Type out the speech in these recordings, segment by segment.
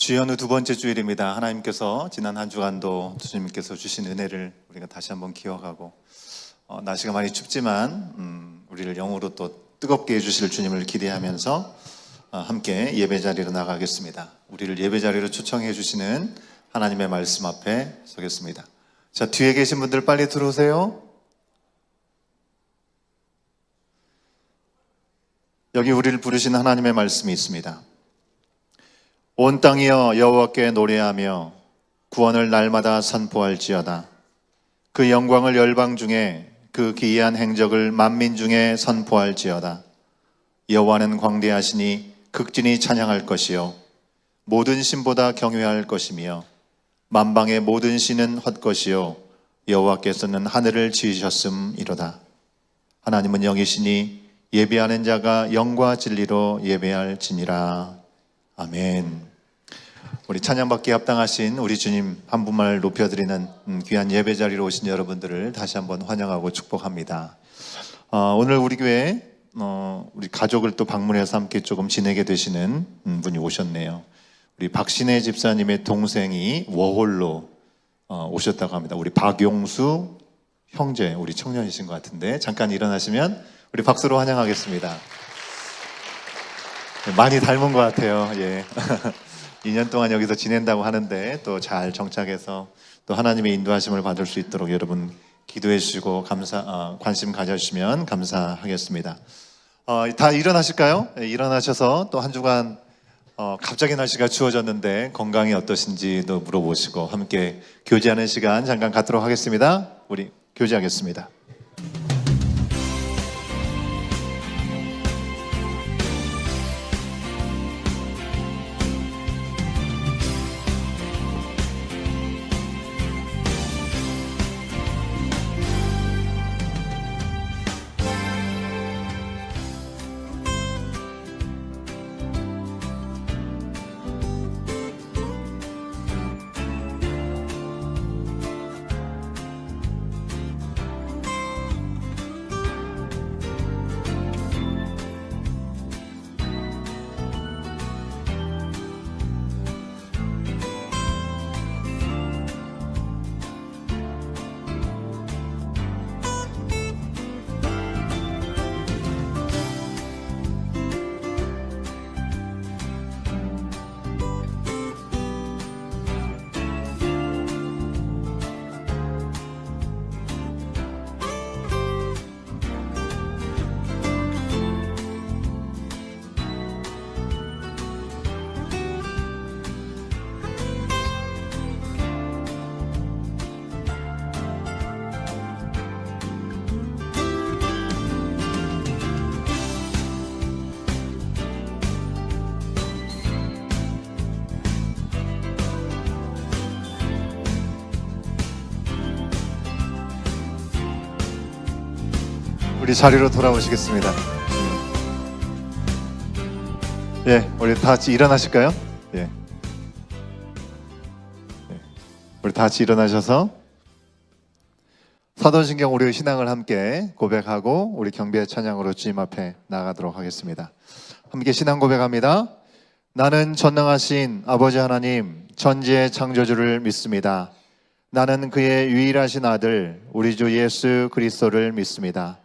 주연후 두 번째 주일입니다. 하나님께서 지난 한 주간도 주님께서 주신 은혜를 우리가 다시 한번 기억하고 날씨가 많이 춥지만 우리를 영으로 또 뜨겁게 해주실 주님을 기대하면서 함께 예배 자리로 나가겠습니다. 우리를 예배 자리로 초청해 주시는 하나님의 말씀 앞에 서겠습니다. 자, 뒤에 계신 분들 빨리 들어오세요. 여기 우리를 부르시는 하나님의 말씀이 있습니다. 온 땅이여 여호와께 노래하며 구원을 날마다 선포할지어다. 그 영광을 열방 중에 그 기이한 행적을 만민 중에 선포할지어다. 여호와는 광대하시니 극진히 찬양할 것이요 모든 신보다 경외할 것이며 만방의 모든 신은 헛것이요 여호와께서는 하늘을 지으셨음이로다. 하나님은 영이시니 예배하는 자가 영과 진리로 예배할지니라. 아멘. 우리 찬양받기에 합당하신 우리 주님 한 분만을 높여드리는 귀한 예배 자리로 오신 여러분들을 다시 한번 환영하고 축복합니다. 오늘 우리 교회 우리 가족을 또 방문해서 함께 조금 지내게 되시는 분이 오셨네요. 우리 박신혜 집사님의 동생이 워홀로 오셨다고 합니다. 우리 박용수 형제, 우리 청년이신 것 같은데 잠깐 일어나시면 우리 박수로 환영하겠습니다. 많이 닮은 것 같아요. 예. 2년 동안 여기서 지낸다고 하는데 또 잘 정착해서 또 하나님의 인도하심을 받을 수 있도록 여러분 기도해 주시고 관심 가져주시면 감사하겠습니다. 다 일어나실까요? 네, 일어나셔서 또 한 주간 갑자기 날씨가 추워졌는데 건강이 어떠신지도 물어보시고 함께 교제하는 시간 잠깐 갖도록 하겠습니다. 우리 교제하겠습니다. 우리 자리로 돌아오시겠습니다. 예, 우리 다 같이 일어나실까요? 예. 우리 다 같이 일어나셔서 사도신경 우리의 신앙을 함께 고백하고 우리 경배 찬양으로 주님 앞에 나가도록 하겠습니다. 함께 신앙 고백합니다. 나는 전능하신 아버지 하나님 천지의 창조주를 믿습니다. 나는 그의 유일하신 아들 우리 주 예수 그리스도를 믿습니다.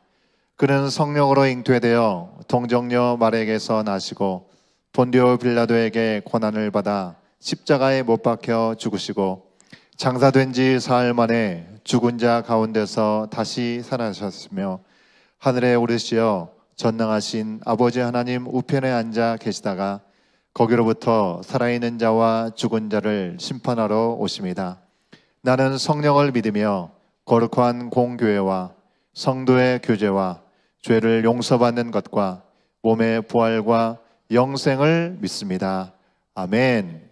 그는 성령으로 잉태되어 동정녀 마리아에게서 나시고 본디오 빌라도에게 고난을 받아 십자가에 못 박혀 죽으시고 장사된 지 사흘 만에 죽은 자 가운데서 다시 살아나셨으며 하늘에 오르시어 전능하신 아버지 하나님 우편에 앉아 계시다가 거기로부터 살아있는 자와 죽은 자를 심판하러 오십니다. 나는 성령을 믿으며 거룩한 공교회와 성도의 교제와 죄를 용서받는 것과 몸의 부활과 영생을 믿습니다. 아멘.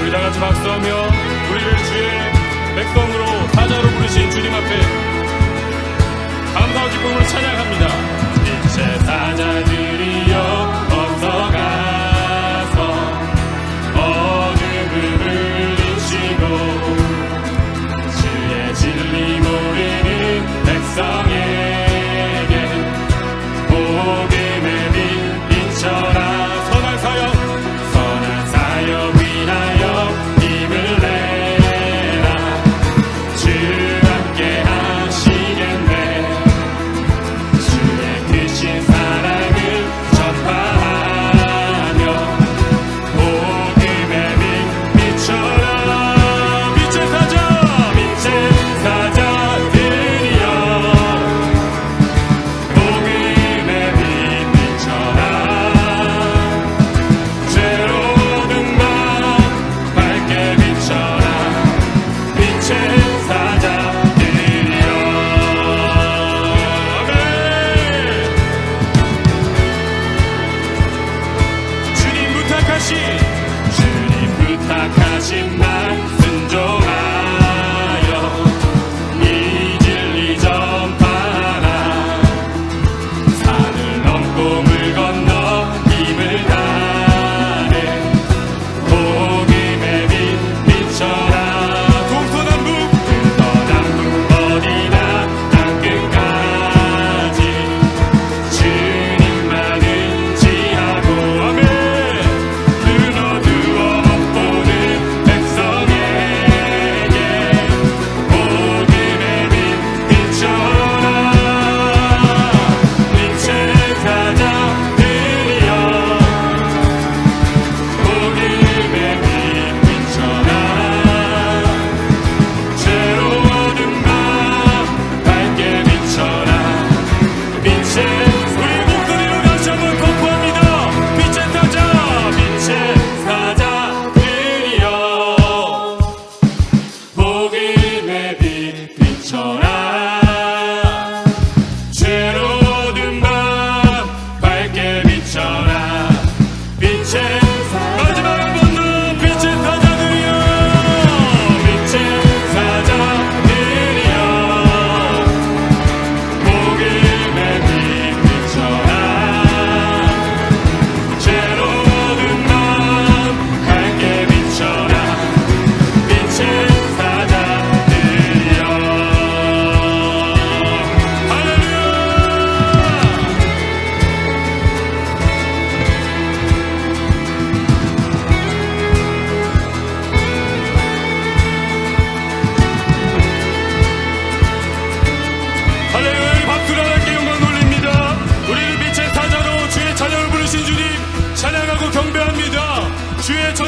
우리 다 같이 박수하며 우리를 주의 백성으로 사자로 부르신 주님 앞에 감사와 기쁨으로 찬양합니다.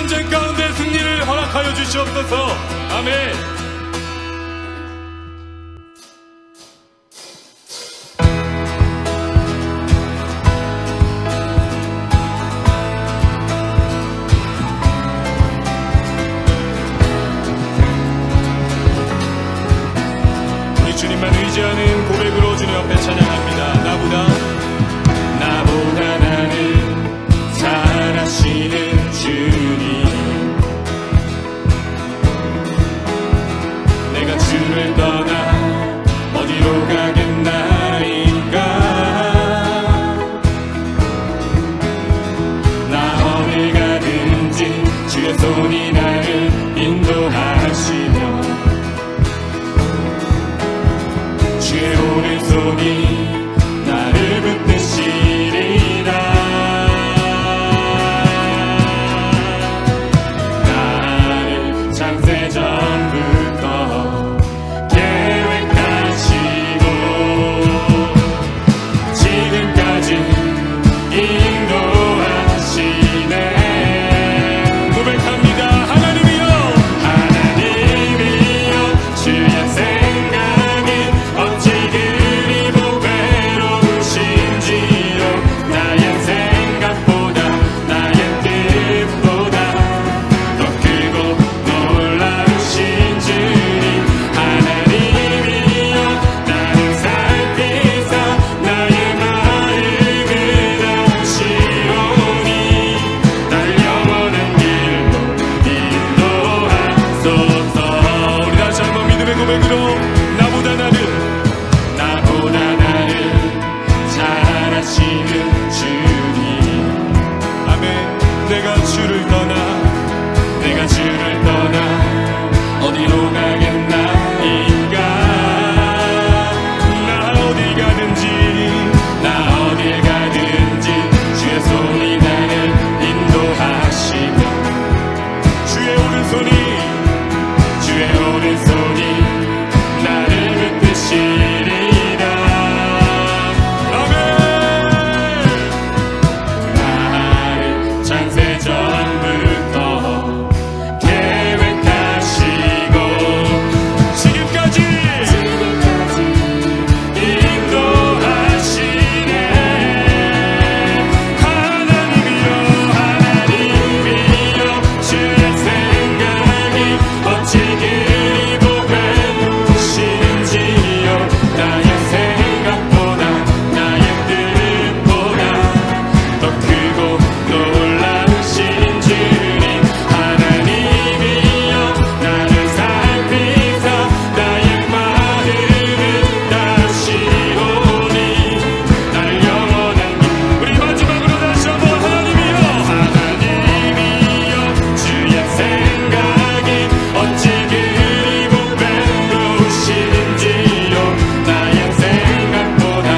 전쟁 가운데 승리를 허락하여 주시옵소서. 아멘. 우리 주님만 의지하는 고백으로 주님 앞에 찬양합니다. 나보다 나는 잘하시는 주님, 내가 주를 떠나 어디로 가겠나이까. 나 어딜 가든지 주의 손이 나를 인도하시며 주의 오른손이 나를 붙드시리라. 나를 창세 전부터 계획하시고 지금까지 인도하시네. 고백합니다. 하나님이여 주의 생각이 어찌 그리 보배로우신지요. 나의 생각보다 나의 뜻보다 더 크고 놀라우신 주님, 하나님이여 나를 살피사 나의 마음을 아시오니 날 영원한 길로 인도하소서. 우리 다시 한번 믿음의 고백으로 나보다 나를 잘하시는 주님, 아멘. 내가 주를 떠나 어디로 가겠나이까. 나 어딜 가든지 주의 손이 나를 인도하시며 주의 오른손이 나를 붙드시리라. 아멘. 나를 창세 전부터 계획하시고 지금까지 인도하시네. 하나님이여 주의 생각이 어찌 그리 보배로우신지요. 나의 생각보다 나의 뜻보다 더 크고 놀라우신 주님, 하나님이여 나를 살피사 나의 마음을 다시오니 날 영원한 길. 우리 마지막으로 다시 한번 하나님이여 주의 생각이 어찌 그리 보배로우신지요. 나의 생각보다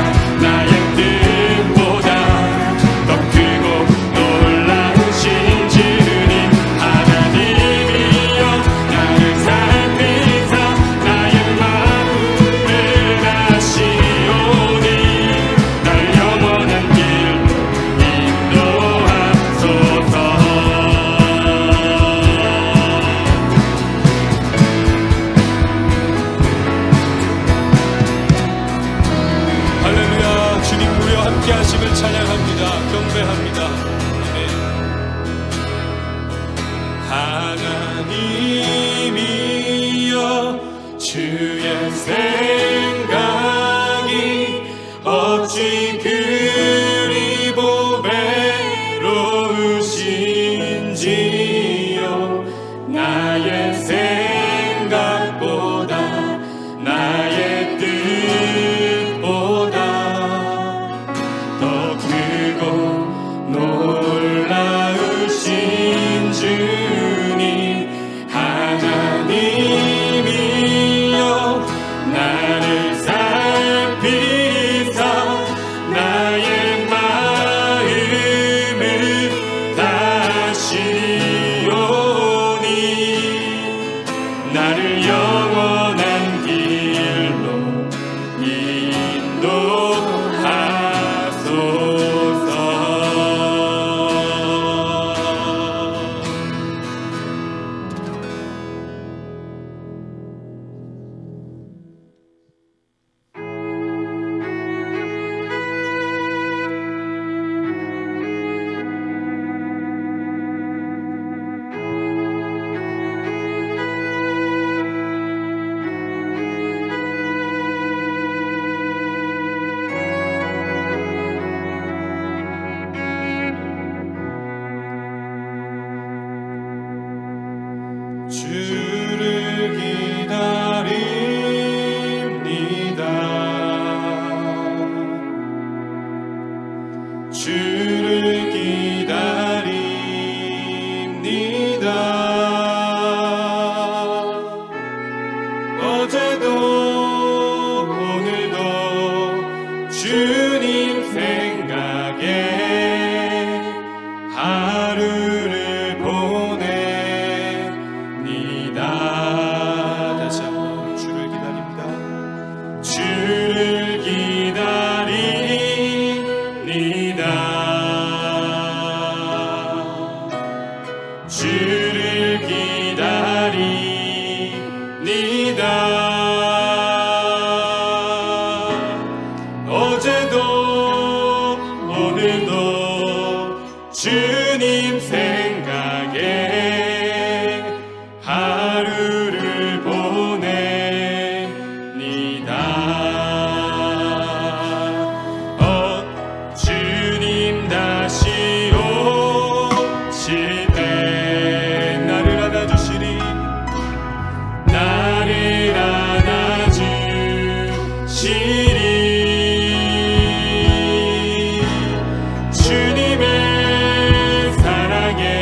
나의 뜻보다 더 크고 놀라우신 주님, 하나님이여 나를 살피사 나의 마음을 아시오니 날 영원한 길로 인도하소서. 할렐루야. 주님 우리와 함께 하심을 찬양합니다. 경배합니다. 아멘. 하나님이여 주의 생각이 어찌 그리 보배로우신지요. 나의 생각보다 나의 뜻보다 더 크고 놀라우신 주님, 하나님이여 나를 살피사 주를 기다립니다. 어제도 오늘도 주님 생각에 하루를 보냅니다. 다시 한번 주를 기다립니다. 주를 기다립니다. 주를 기다립니다. 어제도 오늘도 주님 생각에 하루를 보냅니다. 주님 다시 오실 때 나를 안아주시리. 나를 안아주시리. 주님의 사랑에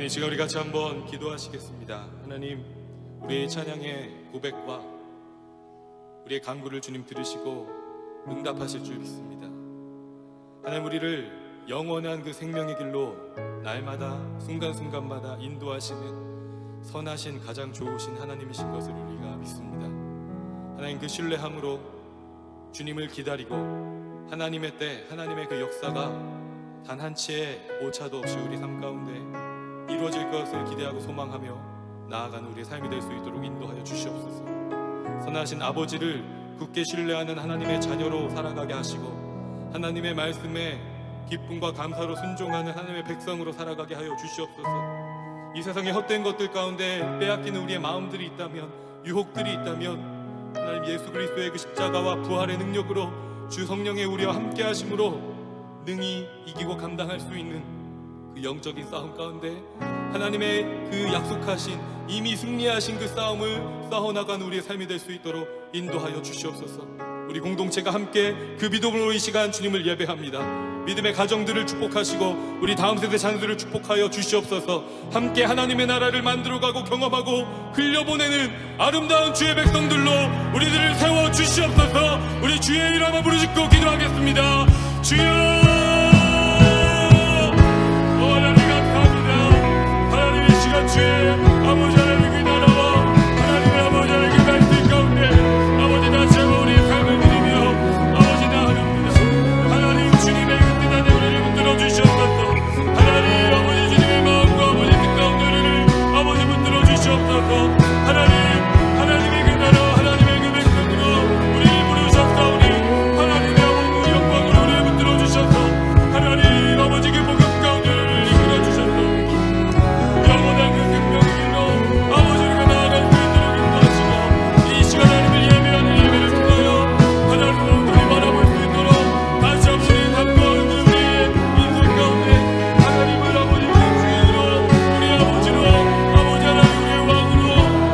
아멘. 이 시간 우리 같이 한번 기도하시겠습니다. 하나님, 우리의 찬양의 고백과 우리의 간구를 주님 들으시고 응답하실 줄 믿습니다. 하나님, 우리를 영원한 그 생명의 길로 날마다 순간순간마다 인도하시는 선하신 가장 좋으신 하나님이신 것을 우리가 믿습니다. 하나님, 그 신뢰함으로 주님을 기다리고 하나님의 때, 하나님의 그 역사가 단 한 치의 오차도 없이 우리 삶 가운데 이루어질 것을 기대하고 소망하며 나아가는 우리의 삶이 될 수 있도록 인도하여 주시옵소서. 선하신 아버지를 굳게 신뢰하는 하나님의 자녀로 살아가게 하시고 하나님의 말씀에 기쁨과 감사로 순종하는 하나님의 백성으로 살아가게 하여 주시옵소서. 이 세상의 헛된 것들 가운데 빼앗기는 우리의 마음들이 있다면, 유혹들이 있다면 하나님, 예수 그리스도의 그 십자가와 부활의 능력으로 주 성령의 우리와 함께 하심으로 능히 이기고 감당할 수 있는 그 영적인 싸움 가운데 하나님의 그 약속하신, 이미 승리하신 그 싸움을 싸워나가는 우리의 삶이 될 수 있도록 인도하여 주시옵소서. 우리 공동체가 함께 그 믿음으로 이 시간 주님을 예배합니다. 믿음의 가정들을 축복하시고 우리 다음 세대 자녀들을 축복하여 주시옵소서. 함께 하나님의 나라를 만들어가고 경험하고 흘려보내는 아름다운 주의 백성들로 우리들을 세워 주시옵소서. 우리 주의 이름 한번 부르짖고 기도하겠습니다. 주여, 하나님 감사합니다. 하나님, 이 시간 주의 아버지 하나님 그 나라와 하나님의 아버지 하나님 그 말씀 가운데 아버지 다시 한번 우리의 삶을 드리며 아버지 나아갑니다. 하나님, 주님의 그 뜻 안에 우리를 붙들어 주시옵소서. 하나님, 아버지 주님의 마음과 아버지 뜻 가운데 우리를 아버지 붙들어 주시옵소서. 하나님의 그 나라와 하나님의 그 백성으로 우리를 부르셨사오니 하나님의 아버지 그 영광으로 우리를 붙들어 주셔서 하나님 아버지 그 복음 가운데 우리를 이끌어 주셔서 영원한 그 생명의 길로 아버지 우리가 나아갈 수 있도록 인도하시고 이 시간 하나님을 예배하는 예배를 통하여 하나님을 온전히 바라볼 수 있도록 다시 한번 우리 삶 가운데 우리의 인생 가운데 하나님을 아버지 그 주인으로 우리 아버지로 아버지 하나님 우리의 왕으로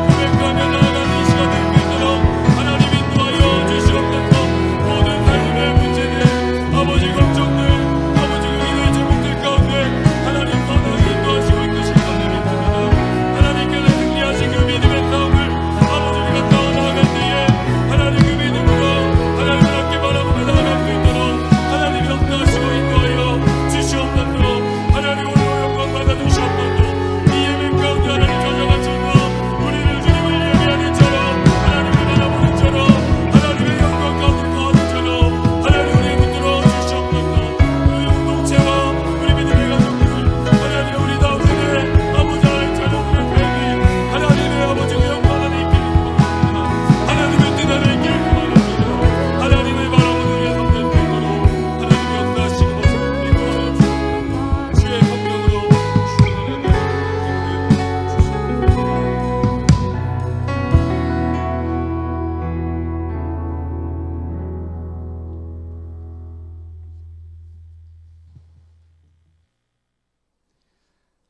고백하며 나아가는 이 시간 될 수 있도록 하나님 인도하여 주시옵소서. 모든 삶의 문제들 아버지 걱정들 아버지 그 일의 제목들 가운데 하나님 선하게 인도하시고 있으실 것을 믿습니다. 하나님께서 승리하신 그 믿음의 싸움을 아버지 우리가 싸워나갈 때에 하나님 그 믿음으로 하나님을 함께 바라보며 나아갈 수 있도록 하나님이 역사하시고 인도하여 주시옵소서. 하나님 오늘 영광 받아주시옵소서. 이 예배 가운데 하나님 저장하셔서 우리를 주님을 예배하는 처럼 하나님을 바라보는 처럼 하나님의 영광 가운데 거하는 처럼 하나님 우리를 붙들어 주시옵소서. 우리 공동체와 우리 믿음의 가족들 하나님 우리 다음 세대 아버지 하나님 자녀들의 삶이 하나님의 아버지 그 영광 안에 있기를 소망합니다. 하나님의 뜻 안에 있기를 소망합니다. 하나님을 바라보는 우리의 삶 될 수 있도록 하나님의 역사하시고 인도하여 주시옵소서. 주의 성령으로 충만하게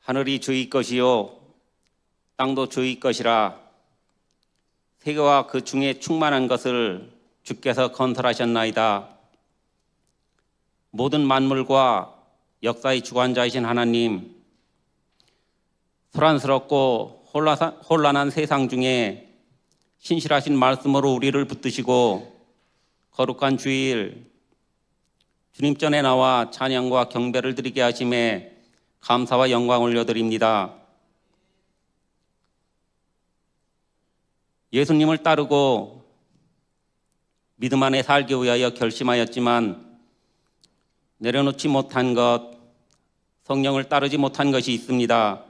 하늘이 주의 것이요 땅도 주의 것이라. 세계와 그 중에 충만한 것을 주께서 건설하셨나이다. 모든 만물과 역사의 주관자이신 하나님, 소란스럽고 혼란한 세상 중에 신실하신 말씀으로 우리를 붙드시고 거룩한 주일 주님 전에 나와 찬양과 경배를 드리게 하심에 감사와 영광 올려드립니다. 예수님을 따르고 믿음 안에 살기 위하여 결심하였지만 내려놓지 못한 것, 성령을 따르지 못한 것이 있습니다.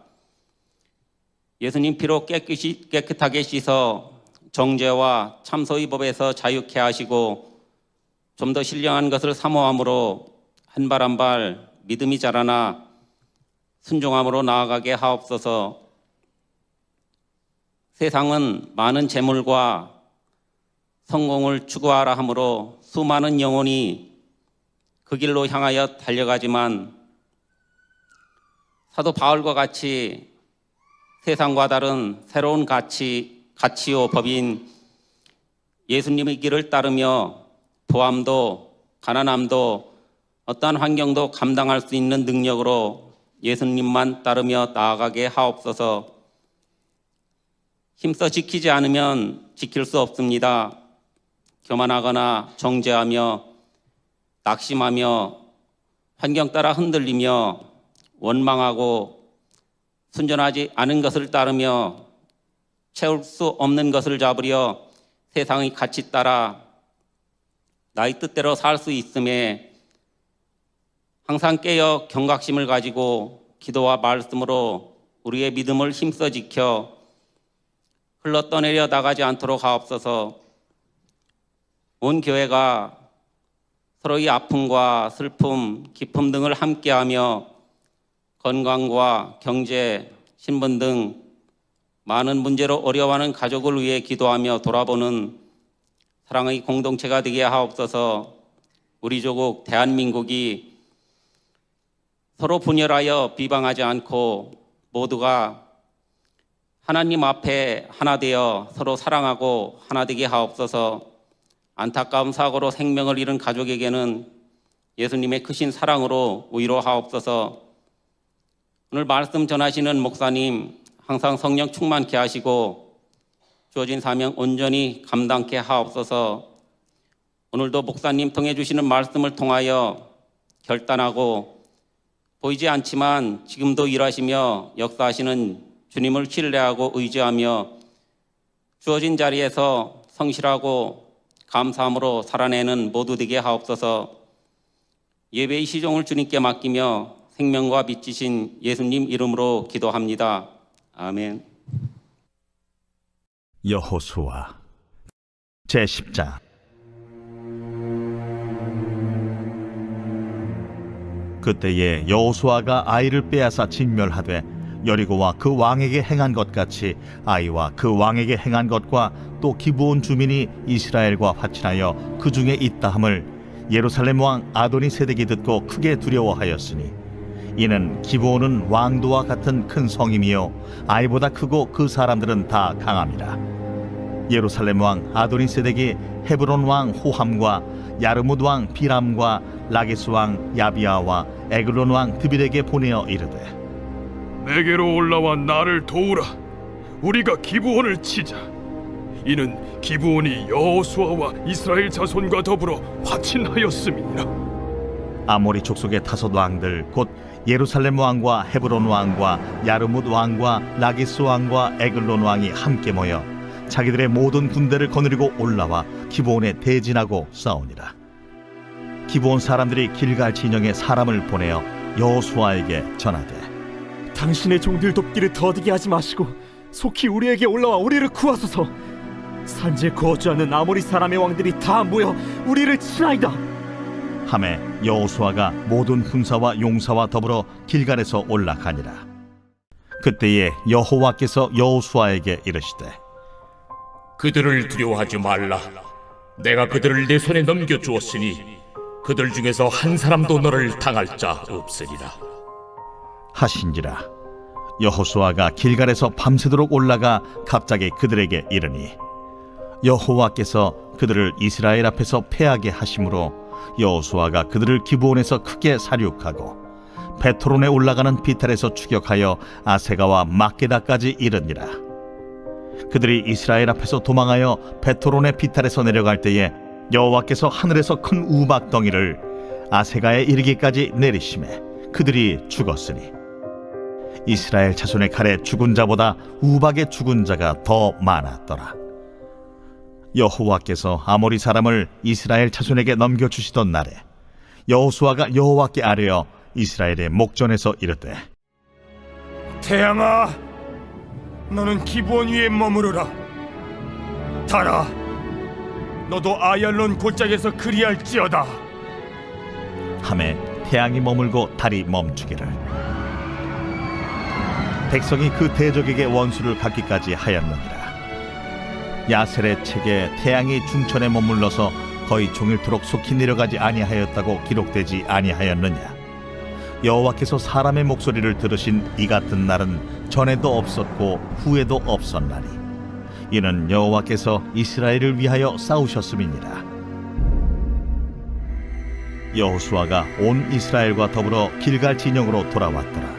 예수님 피로 깨끗하게 씻어 정죄와 참소의 법에서 자유케 하시고 좀 더 신령한 것을 사모함으로 한 발 한 발 믿음이 자라나 순종함으로 나아가게 하옵소서. 세상은 많은 재물과 성공을 추구하라 하므로 수많은 영혼이 그 길로 향하여 달려가지만 사도 바울과 같이 세상과 다른 새로운 가치요 법인 예수님의 길을 따르며 부함도 가난함도 어떠한 환경도 감당할 수 있는 능력으로 예수님만 따르며 나아가게 하옵소서. 힘써 지키지 않으면 지킬 수 없습니다. 교만하거나 정죄하며 낙심하며 환경 따라 흔들리며 원망하고 순전하지 않은 것을 따르며 채울 수 없는 것을 잡으려 세상의 가치 따라 나의 뜻대로 살 수 있음에 항상 깨어 경각심을 가지고 기도와 말씀으로 우리의 믿음을 힘써 지켜 흘러 떠내려 나가지 않도록 하옵소서. 온 교회가 서로의 아픔과 슬픔, 기쁨 등을 함께하며 건강과 경제, 신분 등 많은 문제로 어려워하는 가족을 위해 기도하며 돌아보는 사랑의 공동체가 되게 하옵소서. 우리 조국 대한민국이 서로 분열하여 비방하지 않고 모두가 하나님 앞에 하나 되어 서로 사랑하고 하나 되게 하옵소서. 안타까운 사고로 생명을 잃은 가족에게는 예수님의 크신 사랑으로 위로하옵소서. 오늘 말씀 전하시는 목사님 항상 성령 충만케 하시고 주어진 사명 온전히 감당케 하옵소서. 오늘도 목사님 통해 주시는 말씀을 통하여 결단하고 보이지 않지만 지금도 일하시며 역사하시는 주님을 신뢰하고 의지하며 주어진 자리에서 성실하고 감사함으로 살아내는 모두 되게 하옵소서. 예배의 시종을 주님께 맡기며 생명과 빛이신 예수님 이름으로 기도합니다. 아멘. 여호수아 제10장. 그때에 여호수아가 아이를 빼앗아 진멸하되 여리고와 그 왕에게 행한 것 같이 아이와 그 왕에게 행한 것과 또 기브온 주민이 이스라엘과 화친하여 그 중에 있다 함을 예루살렘 왕 아도니세덱이 듣고 크게 두려워하였으니 이는 기브온은 왕도와 같은 큰 성임이요 아이보다 크고 그 사람들은 다 강함이라. 예루살렘 왕 아도니세덱이 헤브론 왕 호함과 야르뭇 왕 비람과 라기스 왕 야비아와 에글론 왕 드빌에게 보내어 이르되 내게로 올라와 나를 도우라. 우리가 기브온을 치자. 이는 기브온이 여호수아와 이스라엘 자손과 더불어 화친하였음이니라. 아모리 족속의 다섯 왕들 곧 예루살렘 왕과 헤브론 왕과 야르뭇 왕과 라기스 왕과 에글론 왕이 함께 모여 자기들의 모든 군대를 거느리고 올라와 기브온에 대진하고 싸우니라. 기브온 사람들이 길갈 진영에 사람을 보내어 여호수아에게 전하되 당신의 종들 돕기를 더디게 하지 마시고 속히 우리에게 올라와 우리를 구하소서. 산지에 거주하는 아모리 사람의 왕들이 다 모여 우리를 치나이다. 하매 여호수아가 모든 군사와 용사와 더불어 길갈에서 올라가니라. 그때에 여호와께서 여호수아에게 이르시되 그들을 두려워하지 말라. 내가 그들을 내 손에 넘겨주었으니 그들 중에서 한 사람도 너를 당할 자 없으리라 하신지라. 여호수아가 길갈에서 밤새도록 올라가 갑자기 그들에게 이르니 여호와께서 그들을 이스라엘 앞에서 패하게 하심으로 여호수아가 그들을 기브온에서 크게 사륙하고 베토론에 올라가는 비탈에서 추격하여 아세가와 막게다까지 이르니라. 그들이 이스라엘 앞에서 도망하여 베토론의 비탈에서 내려갈 때에 여호와께서 하늘에서 큰 우박덩이를 아세가에 이르기까지 내리심에 그들이 죽었으니 이스라엘 자손의 칼에 죽은 자보다 우박에 죽은 자가 더 많았더라. 여호와께서 아모리 사람을 이스라엘 자손에게 넘겨주시던 날에 여호수아가 여호와께 아뢰어 이스라엘의 목전에서 이르되 태양아, 너는 기브온 위에 머무르라. 달아, 너도 아얄론 골짜기에서 그리할지어다. 하매 태양이 머물고 달이 멈추기를. 백성이 그 대적에게 원수를 갚기까지 하였느니라. 야셀의 책에 태양이 중천에 머물러서 거의 종일토록 속히 내려가지 아니하였다고 기록되지 아니하였느냐. 여호와께서 사람의 목소리를 들으신 이 같은 날은 전에도 없었고 후에도 없었나니 이는 여호와께서 이스라엘을 위하여 싸우셨음이니라. 여호수아가 온 이스라엘과 더불어 길갈 진영으로 돌아왔더라.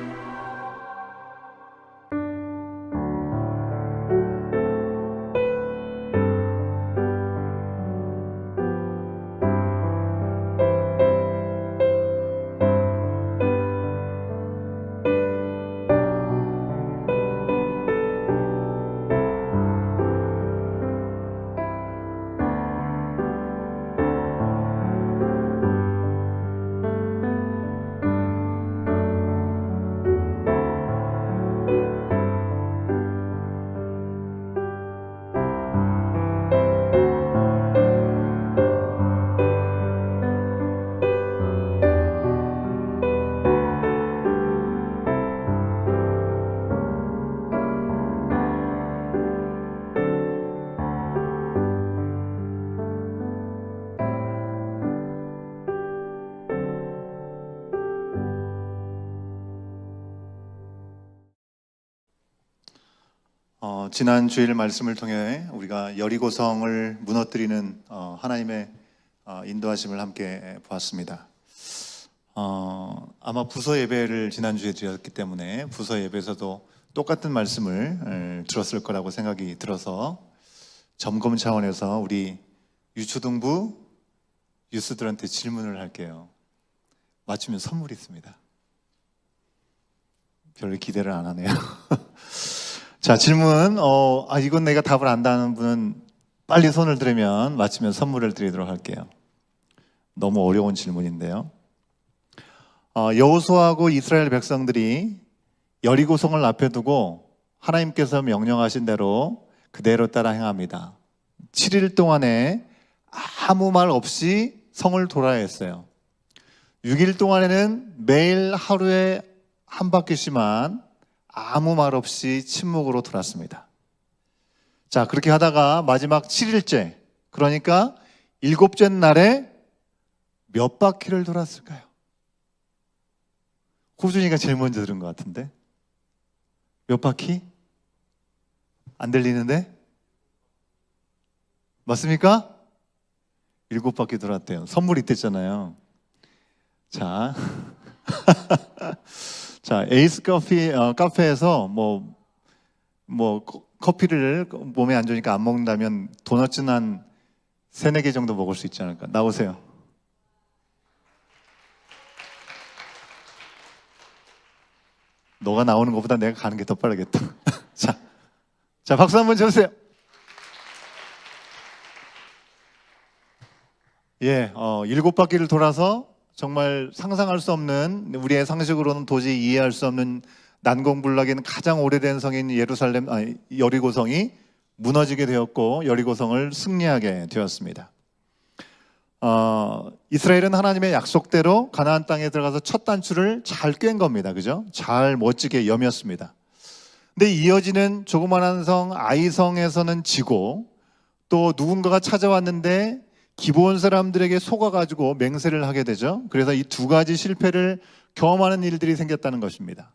지난 주일 말씀을 통해 우리가 여리고성을 무너뜨리는 하나님의 인도하심을 함께 보았습니다. 아마 부서 예배를 지난주에 드렸기 때문에 부서 예배에서도 똑같은 말씀을 들었을 거라고 생각이 들어서 점검 차원에서 우리 유초등부 유스들한테 질문을 할게요. 맞추면 선물이 있습니다. 별로 기대를 안 하네요. 자, 질문. 이건 내가 답을 안다는 분은 빨리 손을 들으면 맞추면 선물을 드리도록 할게요. 너무 어려운 질문인데요. 여호수아하고 이스라엘 백성들이 여리고성을 앞에 두고 하나님께서 명령하신 대로 그대로 따라 행합니다. 7일 동안에 아무 말 없이 성을 돌아야 했어요. 6일 동안에는 매일 하루에 한 바퀴씩만 아무 말 없이 침묵으로 돌았습니다. 자, 그렇게 하다가 마지막 7일째, 그러니까 7째 날에 몇 바퀴를 돌았을까요? 호준이가 제일 먼저 들은 것 같은데. 몇 바퀴? 안 들리는데? 맞습니까? 7바퀴 돌았대요. 선물이 있댔잖아요. 자, 자, 에이스 카페에서 커피를 몸에 안 좋으니까 안 먹는다면 도넛은 한 3-4개 정도 먹을 수 있지 않을까? 나오세요. 너가 나오는 것보다 내가 가는 게 더 빠르겠다. 자, 박수 한번 쳐주세요. 예, 7바퀴를 돌아서 정말 상상할 수 없는, 우리의 상식으로는 도저히 이해할 수 없는 난공불락인 가장 오래된 성인 여리고성이 무너지게 되었고 여리고성을 승리하게 되었습니다. 이스라엘은 하나님의 약속대로 가나안 땅에 들어가서 첫 단추를 잘 꿰은 겁니다. 그죠? 잘 멋지게 여몄습니다. 근데 이어지는 조그만한 성 아이성에서는 지고, 또 누군가가 찾아왔는데 기브온 사람들에게 속아가지고 맹세를 하게 되죠. 그래서 이 두 가지 실패를 경험하는 일들이 생겼다는 것입니다.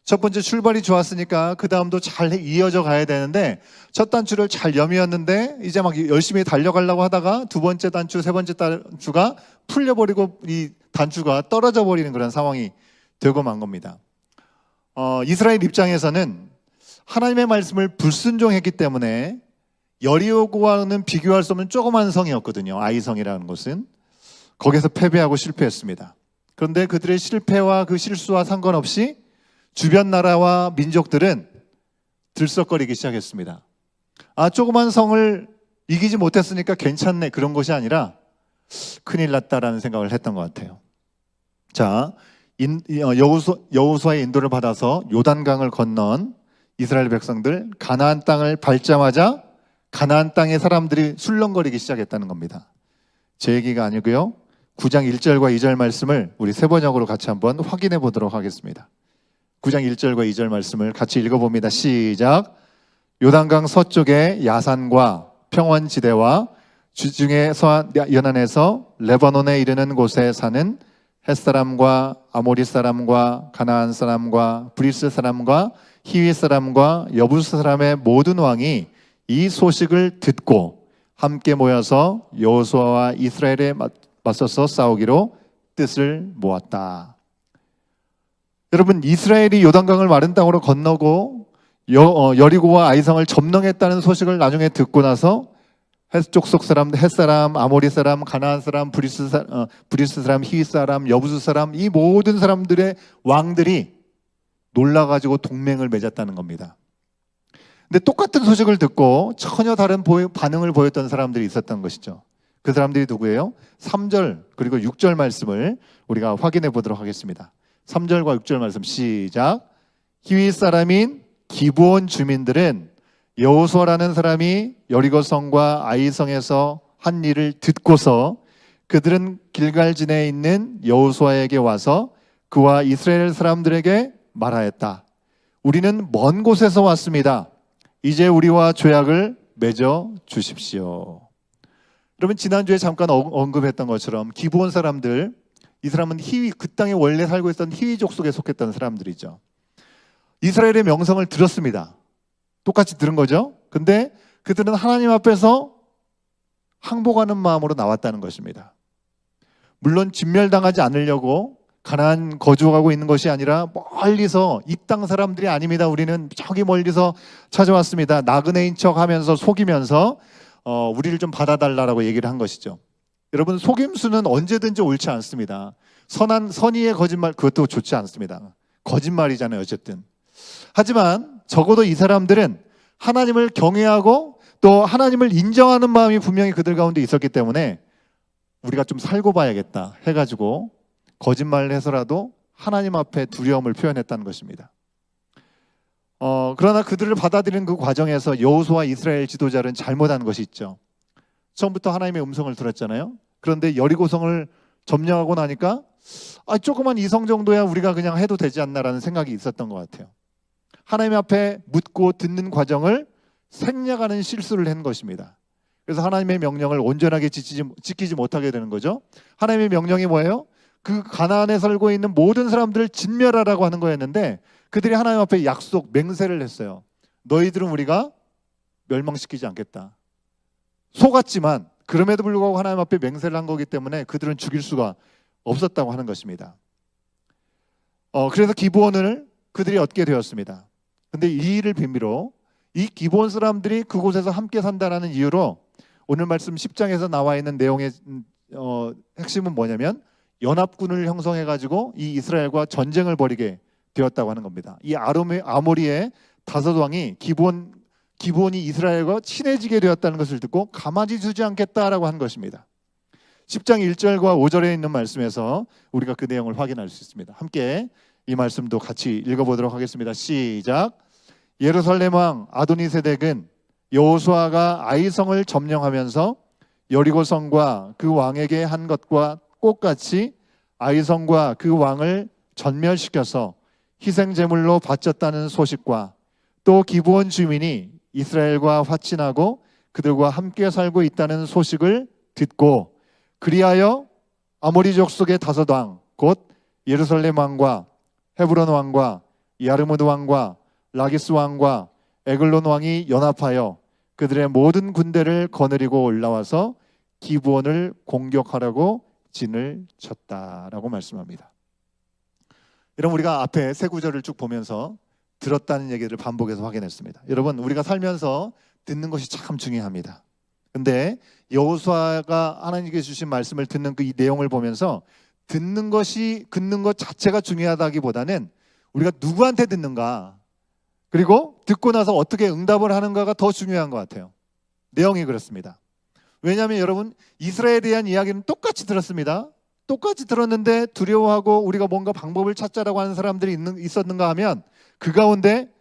첫 번째, 출발이 좋았으니까 그 다음도 잘 이어져 가야 되는데 첫 단추를 잘 여미었는데 이제 막 열심히 달려가려고 하다가 두 번째 단추, 세 번째 단추가 풀려버리고 이 단추가 떨어져 버리는 그런 상황이 되고 만 겁니다. 이스라엘 입장에서는 하나님의 말씀을 불순종했기 때문에 여리고와는 비교할 수 없는 조그만 성이었거든요. 아이성이라는 곳은. 거기서 패배하고 실패했습니다. 그런데 그들의 실패와 그 실수와 상관없이 주변 나라와 민족들은 들썩거리기 시작했습니다. 조그만 성을 이기지 못했으니까 괜찮네, 그런 것이 아니라 큰일 났다라는 생각을 했던 것 같아요. 자, 여호수아의 인도를 받아서 요단강을 건넌 이스라엘 백성들, 가나안 땅을 밟자마자 가나안 땅의 사람들이 술렁거리기 시작했다는 겁니다. 제 얘기가 아니고요. 9장 1절과 2절 말씀을 우리 세 번역으로 같이 한번 확인해 보도록 하겠습니다. 9장 1절과 2절 말씀을 같이 읽어봅니다. 시작. 요단강 서쪽의 야산과 평원지대와 주중의 서한 연안에서 레바논에 이르는 곳에 사는 헷사람과 아모리 사람과 가나안 사람과 브리스 사람과 히위 사람과 여부스 사람의 모든 왕이 이 소식을 듣고 함께 모여서 여호수아와 이스라엘에 맞서서 싸우기로 뜻을 모았다. 여러분, 이스라엘이 요단강을 마른 땅으로 건너고 여리고와 아이성을 점령했다는 소식을 나중에 듣고 나서 족속 사람, 헷사람, 아모리 사람, 가나안 사람, 브리스 사람, 히위 사람, 여부스 사람, 이 모든 사람들의 왕들이 놀라가지고 동맹을 맺었다는 겁니다. 근데 똑같은 소식을 듣고 전혀 다른 반응을 보였던 사람들이 있었던 것이죠. 그 사람들이 누구예요? 3절 그리고 6절 말씀을 우리가 확인해 보도록 하겠습니다. 3절과 6절 말씀 시작. 히위 사람인 기브온 주민들은 여호수아라는 사람이 여리고성과 아이성에서 한 일을 듣고서 그들은 길갈진에 있는 여호수아에게 와서 그와 이스라엘 사람들에게 말하였다. 우리는 먼 곳에서 왔습니다. 이제 우리와 조약을 맺어 주십시오. 여러분, 지난주에 잠깐 언급했던 것처럼 기브온 사람들, 이 사람은 히위, 그 땅에 원래 살고 있던 히위 족속에 속했던 사람들이죠. 이스라엘의 명성을 들었습니다. 똑같이 들은 거죠. 근데 그들은 하나님 앞에서 항복하는 마음으로 나왔다는 것입니다. 물론 진멸당하지 않으려고 가나안 거주하고 있는 것이 아니라 멀리서 이 땅 사람들이 아닙니다. 우리는 저기 멀리서 찾아왔습니다. 나그네인 척하면서 속이면서 우리를 좀 받아달라고 얘기를 한 것이죠. 여러분, 속임수는 언제든지 옳지 않습니다. 선의의 거짓말, 그것도 좋지 않습니다. 거짓말이잖아요, 어쨌든. 하지만 적어도 이 사람들은 하나님을 경외하고 또 하나님을 인정하는 마음이 분명히 그들 가운데 있었기 때문에 우리가 좀 살고 봐야겠다 해가지고 거짓말을 해서라도 하나님 앞에 두려움을 표현했다는 것입니다. 그러나 그들을 받아들이는 그 과정에서 여호수아와 이스라엘 지도자는 잘못한 것이 있죠. 처음부터 하나님의 음성을 들었잖아요. 그런데 여리고성을 점령하고 나니까 조그만 이성 정도야 우리가 그냥 해도 되지 않나라는 생각이 있었던 것 같아요. 하나님 앞에 묻고 듣는 과정을 생략하는 실수를 한 것입니다. 그래서 하나님의 명령을 온전하게 지키지 못하게 되는 거죠. 하나님의 명령이 뭐예요? 그 가나안에 살고 있는 모든 사람들을 진멸하라고 하는 거였는데 그들이 하나님 앞에 약속, 맹세를 했어요. 너희들은 우리가 멸망시키지 않겠다. 속았지만 그럼에도 불구하고 하나님 앞에 맹세를 한 거기 때문에 그들은 죽일 수가 없었다고 하는 것입니다. 그래서 기브온을 그들이 얻게 되었습니다. 근데 이 일을 빌미로 이 기브온 사람들이 그곳에서 함께 산다는 이유로 오늘 말씀 10장에서 나와 있는 내용의 핵심은 뭐냐면 연합군을 형성해가지고 이 이스라엘과 전쟁을 벌이게 되었다고 하는 겁니다. 이 아모리의 5왕이 기브온이 이스라엘과 친해지게 되었다는 것을 듣고 가만히 두지 않겠다라고 한 것입니다. 10장 1절과 5절에 있는 말씀에서 우리가 그 내용을 확인할 수 있습니다. 함께 이 말씀도 같이 읽어보도록 하겠습니다. 시작. 예루살렘 왕 아도니세덱은 여호수아가 아이성을 점령하면서 여리고성과 그 왕에게 한 것과 똑같이 아이성과 그 왕을 전멸시켜서 희생제물로 바쳤다는 소식과 또 기브온 주민이 이스라엘과 화친하고 그들과 함께 살고 있다는 소식을 듣고 그리하여 아모리 족속의 5왕 곧 예루살렘 왕과 헤브론 왕과 야르무드 왕과 라기스 왕과 에글론 왕이 연합하여 그들의 모든 군대를 거느리고 올라와서 기브온을 공격하라고 진을 쳤다라고 말씀합니다. 여러분, 우리가 앞에 세 구절을 쭉 보면서 들었다는 얘기를 반복해서 확인했습니다. 여러분, 우리가 살면서 듣는 것이 참 중요합니다. 근데 여호수아가 하나님께 주신 말씀을 듣는 그 이 내용을 보면서 듣는 것 자체가 중요하다기보다는 우리가 누구한테 듣는가, 그리고 듣고 나서 어떻게 응답을 하는가가 더 중요한 것 같아요. 내용이 그렇습니다. 왜냐하면 여러분, 이스라엘에 대한 이야기는 똑같이 들었습니다. 똑같이 들었는데 두려워하고 우리가 뭔가 방법을 찾자라고 하는 사람들이 있었는가 하면 그 가운데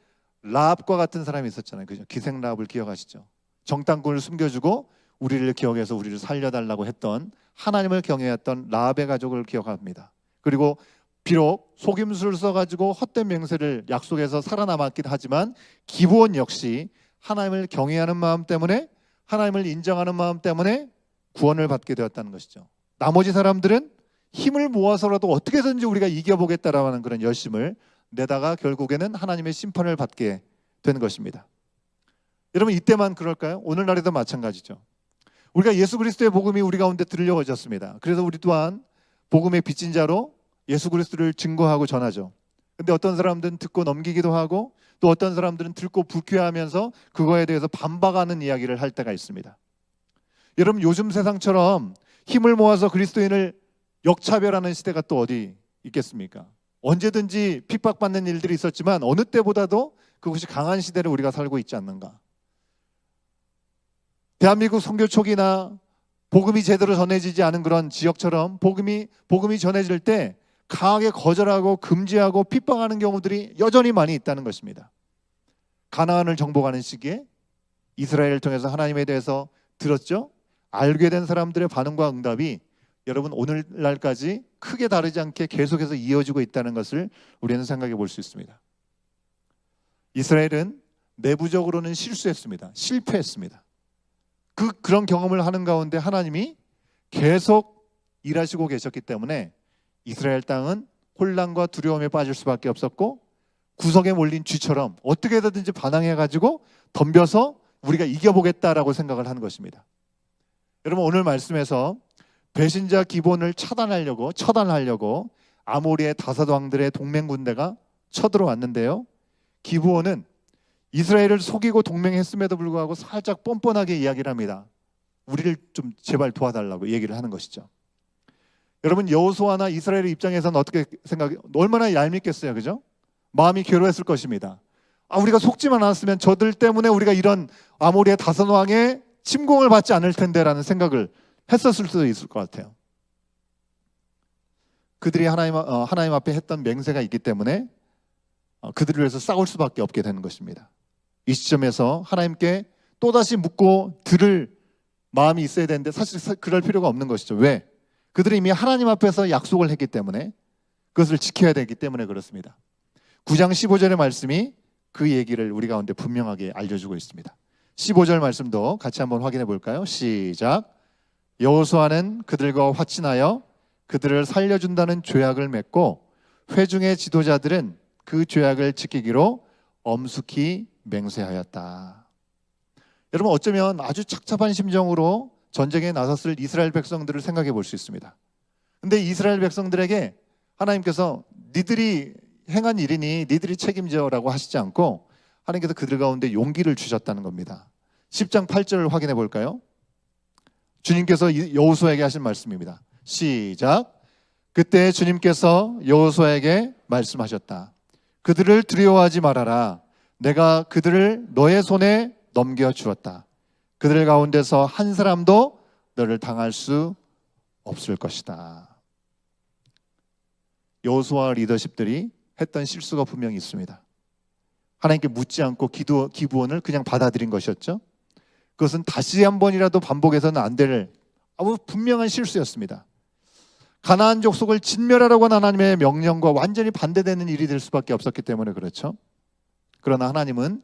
라합과 같은 사람이 있었잖아요. 그죠? 기생 라합을 기억하시죠? 정탐꾼을 숨겨주고 우리를 기억해서 우리를 살려달라고 했던, 하나님을 경외했던 라합의 가족을 기억합니다. 그리고 비록 속임수를 써가지고 헛된 맹세를 약속해서 살아남았긴 하지만 기브온 역시 하나님을 경외하는 마음 때문에, 하나님을 인정하는 마음 때문에 구원을 받게 되었다는 것이죠. 나머지 사람들은 힘을 모아서라도 어떻게든지 우리가 이겨보겠다라고 하는 그런 열심을 내다가 결국에는 하나님의 심판을 받게 되는 것입니다. 여러분, 이때만 그럴까요? 오늘날에도 마찬가지죠. 우리가 예수 그리스도의 복음이 우리 가운데 들려졌습니다. 그래서 우리 또한 복음의 빚진 자로 예수 그리스도를 증거하고 전하죠. 근데 어떤 사람들은 듣고 넘기기도 하고 또 어떤 사람들은 듣고 불쾌하면서 그거에 대해서 반박하는 이야기를 할 때가 있습니다. 여러분, 요즘 세상처럼 힘을 모아서 그리스도인을 역차별하는 시대가 또 어디 있겠습니까? 언제든지 핍박받는 일들이 있었지만 어느 때보다도 그것이 강한 시대를 우리가 살고 있지 않는가? 대한민국 선교 초기나 복음이 제대로 전해지지 않은 그런 지역처럼 복음이 전해질 때 강하게 거절하고 금지하고 핍박하는 경우들이 여전히 많이 있다는 것입니다. 가나안을 정복하는 시기에 이스라엘을 통해서 하나님에 대해서 들었죠? 알게 된 사람들의 반응과 응답이 여러분 오늘날까지 크게 다르지 않게 계속해서 이어지고 있다는 것을 우리는 생각해 볼 수 있습니다. 이스라엘은 내부적으로는 실수했습니다. 실패했습니다. 그런 경험을 하는 가운데 하나님이 계속 일하시고 계셨기 때문에 이스라엘 땅은 혼란과 두려움에 빠질 수밖에 없었고 구석에 몰린 쥐처럼 어떻게 해서든지 반항해가지고 덤벼서 우리가 이겨보겠다라고 생각을 하는 것입니다. 여러분, 오늘 말씀에서 배신자 기브온을 처단하려고 아모리의 다섯 왕들의 동맹 군대가 쳐들어왔는데요. 기브온은 이스라엘을 속이고 동맹했음에도 불구하고 살짝 뻔뻔하게 이야기를 합니다. 우리를 좀 제발 도와달라고 얘기를 하는 것이죠. 여러분, 여호수아나 이스라엘의 입장에서는 어떻게 얼마나 얄밉겠어요, 그죠? 마음이 괴로웠을 것입니다. 우리가 속지만 않았으면 저들 때문에 우리가 이런 아모리의 다섯 왕의 침공을 받지 않을 텐데라는 생각을 했었을 수도 있을 것 같아요. 그들이 하나님 앞에 했던 맹세가 있기 때문에 그들을 위해서 싸울 수밖에 없게 되는 것입니다. 이 시점에서 하나님께 또다시 묻고 들을 마음이 있어야 되는데 사실 그럴 필요가 없는 것이죠. 왜? 그들이 이미 하나님 앞에서 약속을 했기 때문에 그것을 지켜야 되기 때문에 그렇습니다. 9장 15절의 말씀이 그 얘기를 우리 가운데 분명하게 알려주고 있습니다. 15절 말씀도 같이 한번 확인해 볼까요? 시작. 여호수아는 그들과 화친하여 그들을 살려준다는 조약을 맺고 회중의 지도자들은 그 조약을 지키기로 엄숙히 맹세하였다. 여러분, 어쩌면 아주 착잡한 심정으로 전쟁에 나섰을 이스라엘 백성들을 생각해 볼 수 있습니다. 근데 이스라엘 백성들에게 하나님께서 니들이 행한 일이니 니들이 책임져라고 하시지 않고 하나님께서 그들 가운데 용기를 주셨다는 겁니다. 10장 8절을 확인해 볼까요? 주님께서 여호수아에게 하신 말씀입니다. 시작. 그때 주님께서 여호수아에게 말씀하셨다. 그들을 두려워하지 말아라. 내가 그들을 너의 손에 넘겨주었다. 그들 가운데서 한 사람도 너를 당할 수 없을 것이다. 여호수아 리더십들이 했던 실수가 분명히 있습니다. 하나님께 묻지 않고 기브온을 그냥 받아들인 것이었죠. 그것은 다시 한 번이라도 반복해서는 안 될 아주 분명한 실수였습니다. 가나안 족속을 진멸하라고 한 하나님의 명령과 완전히 반대되는 일이 될 수밖에 없었기 때문에 그렇죠. 그러나 하나님은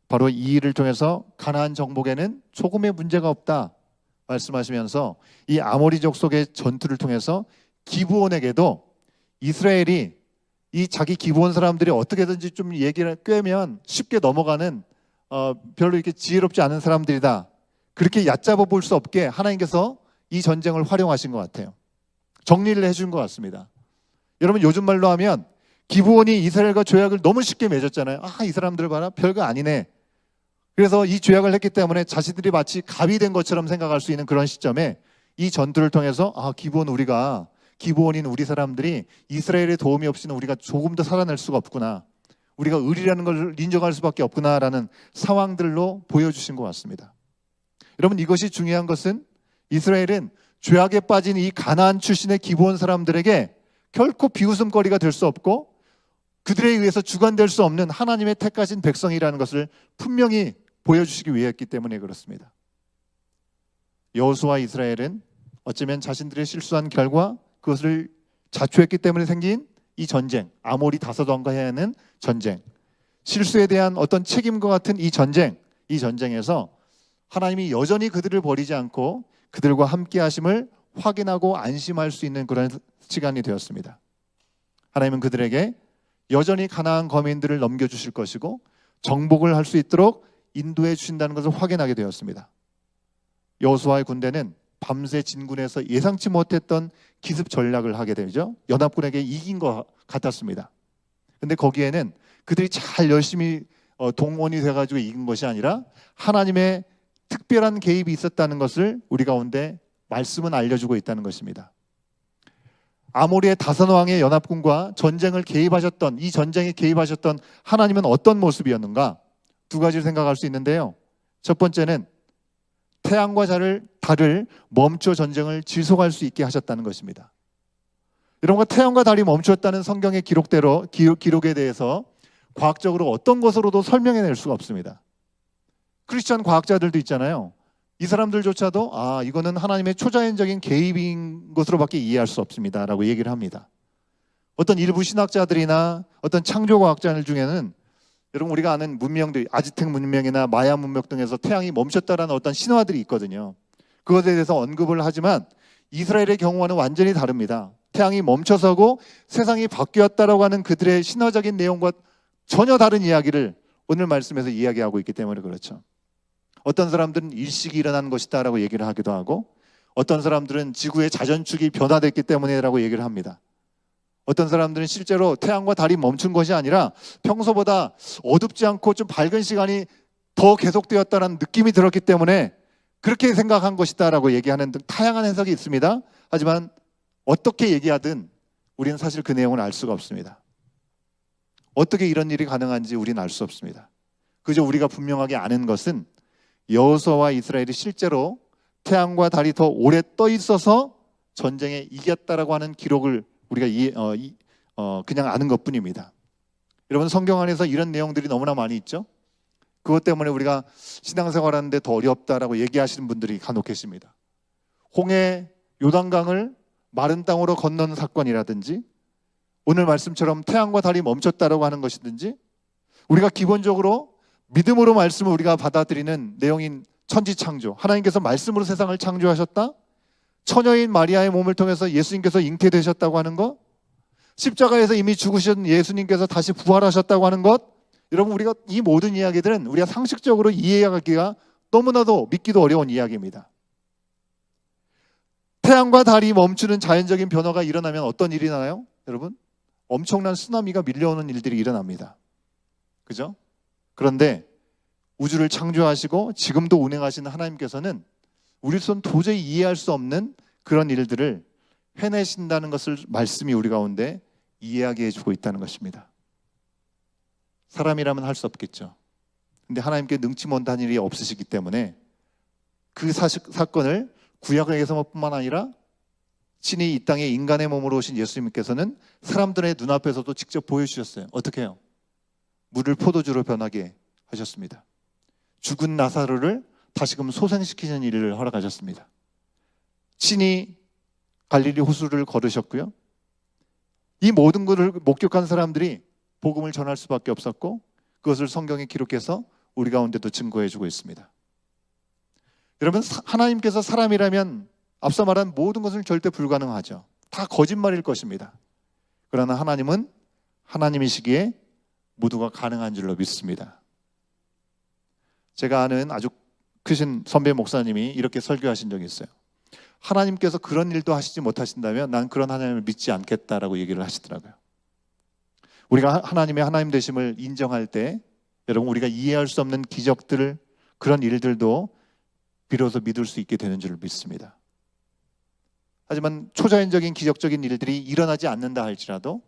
바로 이 일을 통해서 가나안 정복에는 조금의 문제가 없다 말씀하시면서 이 아모리 족속의 전투를 통해서 기브온에게도 이스라엘이 이 자기 기브온 사람들이 어떻게든지 좀 얘기를 꿰면 쉽게 넘어가는 별로 이렇게 지혜롭지 않은 사람들이다, 그렇게 얕잡아 볼 수 없게 하나님께서 이 전쟁을 활용하신 것 같아요. 정리를 해준 것 같습니다. 여러분, 요즘 말로 하면 기브온이 이스라엘과 조약을 너무 쉽게 맺었잖아요. 이 사람들 봐라, 별거 아니네. 그래서 이 조약을 했기 때문에 자신들이 마치 갑이 된 것처럼 생각할 수 있는 그런 시점에 이 전투를 통해서 기브온인 우리 사람들이 이스라엘의 도움이 없이는 우리가 조금 더 살아날 수가 없구나, 우리가 의리라는 걸 인정할 수밖에 없구나라는 상황들로 보여주신 것 같습니다. 여러분, 이것이 중요한 것은 이스라엘은 죄악에 빠진 이 가나안 출신의 기브온 사람들에게 결코 비웃음거리가 될 수 없고 그들에 의해서 주관될 수 없는 하나님의 택하신 백성이라는 것을 분명히 보여주시기 위해였기 때문에 그렇습니다. 여호수아와 이스라엘은 어쩌면 자신들의 실수한 결과 그것을 자초했기 때문에 생긴 이 전쟁, 아모리 다섯 왕과 해야 하는 전쟁, 실수에 대한 어떤 책임과 같은 이 전쟁에서 하나님이 여전히 그들을 버리지 않고 그들과 함께 하심을 확인하고 안심할 수 있는 그런 시간이 되었습니다. 하나님은 그들에게 여전히 가나안 거민들을 넘겨주실 것이고 정복을 할 수 있도록 인도해 주신다는 것을 확인하게 되었습니다. 여호수아의 군대는 밤새 진군에서 예상치 못했던 기습 전략을 하게 되죠. 연합군에게 이긴 것 같았습니다. 근데 거기에는 그들이 잘 열심히 동원이 돼가지고 이긴 것이 아니라 하나님의 특별한 개입이 있었다는 것을 우리 가운데 말씀은 알려주고 있다는 것입니다. 아모리의 다섯 왕의 연합군과 전쟁에 개입하셨던 하나님은 어떤 모습이었는가? 두 가지를 생각할 수 있는데요. 첫 번째는 태양과 달을 멈춰 전쟁을 지속할 수 있게 하셨다는 것입니다. 여러분과 태양과 달이 멈추었다는 성경의 기록에 대해서 과학적으로 어떤 것으로도 설명해낼 수가 없습니다. 크리스천 과학자들도 있잖아요. 이 사람들조차도 이거는 하나님의 초자연적인 개입인 것으로밖에 이해할 수 없습니다 라고 얘기를 합니다. 어떤 일부 신학자들이나 어떤 창조과학자들 중에는 여러분, 우리가 아는 문명들, 아즈텍 문명이나 마야 문명 등에서 태양이 멈췄다라는 어떤 신화들이 있거든요. 그것에 대해서 언급을 하지만 이스라엘의 경우와는 완전히 다릅니다. 태양이 멈춰서고 세상이 바뀌었다라고 하는 그들의 신화적인 내용과 전혀 다른 이야기를 오늘 말씀에서 이야기하고 있기 때문에 그렇죠. 어떤 사람들은 일식이 일어난 것이다 라고 얘기를 하기도 하고, 어떤 사람들은 지구의 자전축이 변화됐기 때문에 라고 얘기를 합니다. 어떤 사람들은 실제로 태양과 달이 멈춘 것이 아니라 평소보다 어둡지 않고 좀 밝은 시간이 더 계속되었다는 느낌이 들었기 때문에 그렇게 생각한 것이다 라고 얘기하는 등 다양한 해석이 있습니다. 하지만 어떻게 얘기하든 우리는 사실 그 내용을 알 수가 없습니다. 어떻게 이런 일이 가능한지 우리는 알 수 없습니다. 그저 우리가 분명하게 아는 것은 여호수아와 이스라엘이 실제로 태양과 달이 더 오래 떠 있어서 전쟁에 이겼다라고 하는 기록을 우리가 그냥 아는 것뿐입니다. 여러분, 성경 안에서 이런 내용들이 너무나 많이 있죠. 그것 때문에 우리가 신앙생활하는데 더 어렵다라고 얘기하시는 분들이 간혹 계십니다. 홍해 요단강을 마른 땅으로 건너는 사건이라든지, 오늘 말씀처럼 태양과 달이 멈췄다라고 하는 것이든지, 우리가 기본적으로 믿음으로 말씀을 우리가 받아들이는 내용인 천지창조, 하나님께서 말씀으로 세상을 창조하셨다, 처녀인 마리아의 몸을 통해서 예수님께서 잉태되셨다고 하는 것, 십자가에서 이미 죽으신 예수님께서 다시 부활하셨다고 하는 것, 여러분, 우리가 이 모든 이야기들은 우리가 상식적으로 이해하기가 너무나도 믿기도 어려운 이야기입니다. 태양과 달이 멈추는 자연적인 변화가 일어나면 어떤 일이 나나요? 여러분, 엄청난 쓰나미가 밀려오는 일들이 일어납니다. 그죠? 그런데 우주를 창조하시고 지금도 운행하시는 하나님께서는 우리로서는 도저히 이해할 수 없는 그런 일들을 해내신다는 것을 말씀이 우리 가운데 이해하게 해주고 있다는 것입니다. 사람이라면 할 수 없겠죠. 근데 하나님께 능치 못한 일이 없으시기 때문에 그 사건을 구약에서뿐만 아니라 친히 이 땅에 인간의 몸으로 오신 예수님께서는 사람들의 눈앞에서도 직접 보여주셨어요. 어떻게 해요? 물을 포도주로 변하게 하셨습니다. 죽은 나사로를 다시금 소생시키는 일을 허락하셨습니다. 친히 갈릴리 호수를 걸으셨고요. 이 모든 것을 목격한 사람들이 복음을 전할 수밖에 없었고, 그것을 성경에 기록해서 우리 가운데도 증거해주고 있습니다. 여러분, 하나님께서 사람이라면 앞서 말한 모든 것은 절대 불가능하죠. 다 거짓말일 것입니다. 그러나 하나님은 하나님이시기에 모두가 가능한 줄로 믿습니다. 제가 아는 아주 크신 선배 목사님이 이렇게 설교하신 적이 있어요. 하나님께서 그런 일도 하시지 못하신다면 난 그런 하나님을 믿지 않겠다라고 얘기를 하시더라고요. 우리가 하나님의 하나님 되심을 인정할 때, 여러분, 우리가 이해할 수 없는 기적들을, 그런 일들도 비로소 믿을 수 있게 되는 줄 믿습니다. 하지만 초자연적인 기적적인 일들이 일어나지 않는다 할지라도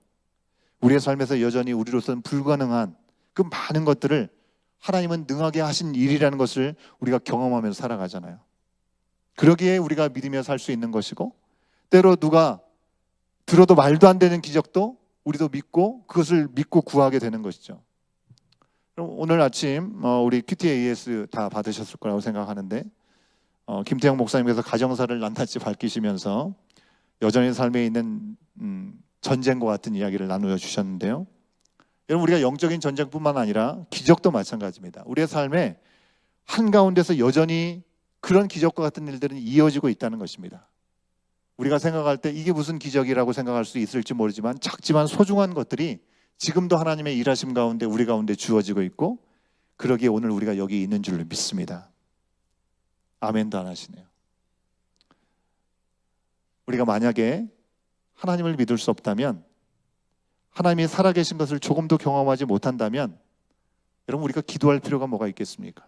우리의 삶에서 여전히 우리로서는 불가능한 그 많은 것들을 하나님은 능하게 하신 일이라는 것을 우리가 경험하면서 살아가잖아요. 그러기에 우리가 믿으며 살 수 있는 것이고, 때로 누가 들어도 말도 안 되는 기적도 우리도 믿고 그것을 믿고 구하게 되는 것이죠. 그럼 오늘 아침 우리 QTAS 다 받으셨을 거라고 생각하는데, 김태형 목사님께서 가정사를 낱낱이 밝히시면서 여전히 삶에 있는 전쟁과 같은 이야기를 나누어 주셨는데요. 여러분, 우리가 영적인 전쟁뿐만 아니라 기적도 마찬가지입니다. 우리의 삶에 한가운데서 여전히 그런 기적과 같은 일들은 이어지고 있다는 것입니다. 우리가 생각할 때 이게 무슨 기적이라고 생각할 수 있을지 모르지만 작지만 소중한 것들이 지금도 하나님의 일하심 가운데 우리 가운데 주어지고 있고, 그러기에 오늘 우리가 여기 있는 줄로 믿습니다. 아멘도 안 하시네요. 우리가 만약에 하나님을 믿을 수 없다면, 하나님이 살아계신 것을 조금도 경험하지 못한다면, 여러분, 우리가 기도할 필요가 뭐가 있겠습니까?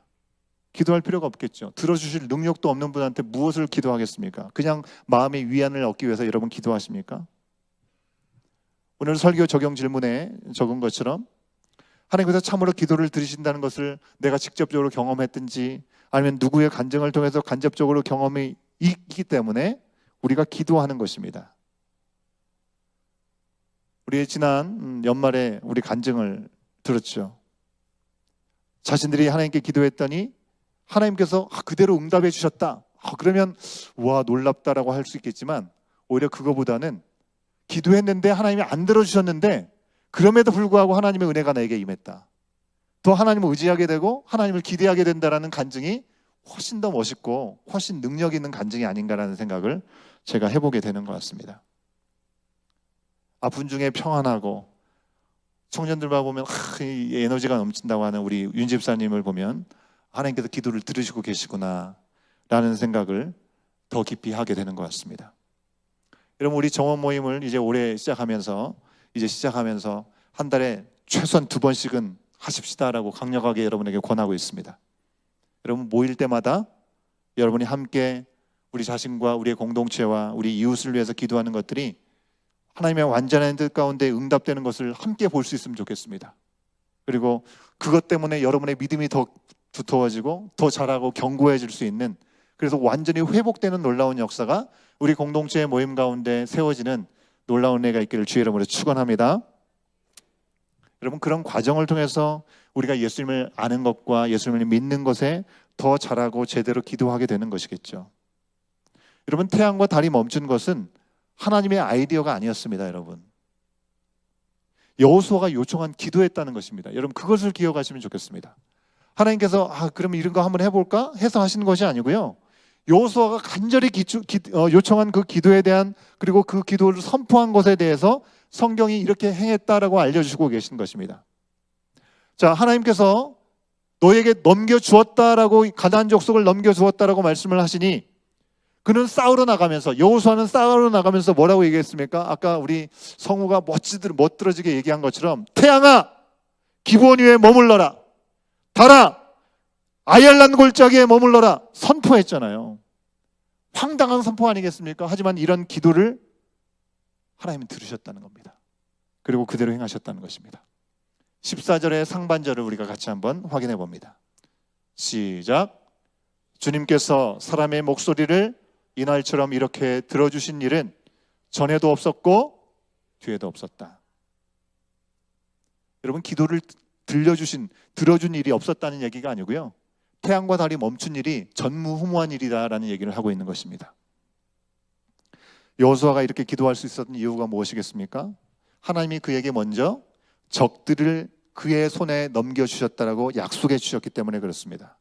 기도할 필요가 없겠죠. 들어주실 능력도 없는 분한테 무엇을 기도하겠습니까? 그냥 마음의 위안을 얻기 위해서 여러분 기도하십니까? 오늘 설교 적용 질문에 적은 것처럼 하나님께서 참으로 기도를 들으신다는 것을 내가 직접적으로 경험했든지 아니면 누구의 간증을 통해서 간접적으로 경험이 있기 때문에 우리가 기도하는 것입니다. 우리 지난 연말에 우리 간증을 들었죠. 자신들이 하나님께 기도했더니 하나님께서 그대로 응답해 주셨다. 그러면 와, 놀랍다라고 할 수 있겠지만, 오히려 그거보다는 기도했는데 하나님이 안 들어주셨는데 그럼에도 불구하고 하나님의 은혜가 나에게 임했다. 더 하나님을 의지하게 되고 하나님을 기대하게 된다라는 간증이 훨씬 더 멋있고 훨씬 능력 있는 간증이 아닌가라는 생각을 제가 해보게 되는 것 같습니다. 아픈 중에 평안하고 청년들 보면 이 에너지가 넘친다고 하는 우리 윤 집사님을 보면 하나님께서 기도를 들으시고 계시구나 라는 생각을 더 깊이 하게 되는 것 같습니다. 여러분, 우리 정원 모임을 이제 올해 시작하면서 한 달에 최소한 2번씩은 하십시다라고 강력하게 여러분에게 권하고 있습니다. 여러분, 모일 때마다 여러분이 함께 우리 자신과 우리의 공동체와 우리 이웃을 위해서 기도하는 것들이 하나님의 완전한 뜻 가운데 응답되는 것을 함께 볼 수 있으면 좋겠습니다. 그리고 그것 때문에 여러분의 믿음이 더 두터워지고 더 잘하고 견고해질 수 있는, 그래서 완전히 회복되는 놀라운 역사가 우리 공동체의 모임 가운데 세워지는 놀라운 은혜가 있기를 주의 이름으로 축원합니다. 여러분, 그런 과정을 통해서 우리가 예수님을 아는 것과 예수님을 믿는 것에 더 잘하고 제대로 기도하게 되는 것이겠죠. 여러분, 태양과 달이 멈춘 것은 하나님의 아이디어가 아니었습니다. 여러분, 여호수아가 요청한 기도했다는 것입니다. 여러분, 그것을 기억하시면 좋겠습니다. 하나님께서 그러면 이런 거 한번 해볼까 해서 하시는 것이 아니고요, 여호수아가 간절히 요청한 그 기도에 대한, 그리고 그 기도를 선포한 것에 대해서 성경이 이렇게 행했다라고 알려주시고 계신 것입니다. 자, 하나님께서 너에게 넘겨주었다라고, 가나안 족속을 넘겨주었다라고 말씀을 하시니, 그는 싸우러 나가면서, 여호수아는 싸우러 나가면서 뭐라고 얘기했습니까? 아까 우리 성우가 멋들어지게 얘기한 것처럼, 태양아 기브온 위에 머물러라, 달아 아얄란 골짜기에 머물러라 선포했잖아요. 황당한 선포 아니겠습니까? 하지만 이런 기도를 하나님은 들으셨다는 겁니다. 그리고 그대로 행하셨다는 것입니다. 14절의 상반절을 우리가 같이 한번 확인해 봅니다. 시작. 주님께서 사람의 목소리를 이날처럼 이렇게 들어주신 일은 전에도 없었고 뒤에도 없었다. 여러분, 기도를 들어준 일이 없었다는 얘기가 아니고요, 태양과 달이 멈춘 일이 전무후무한 일이다라는 얘기를 하고 있는 것입니다. 여호수아가 이렇게 기도할 수 있었던 이유가 무엇이겠습니까? 하나님이 그에게 먼저 적들을 그의 손에 넘겨주셨다라고 약속해 주셨기 때문에 그렇습니다.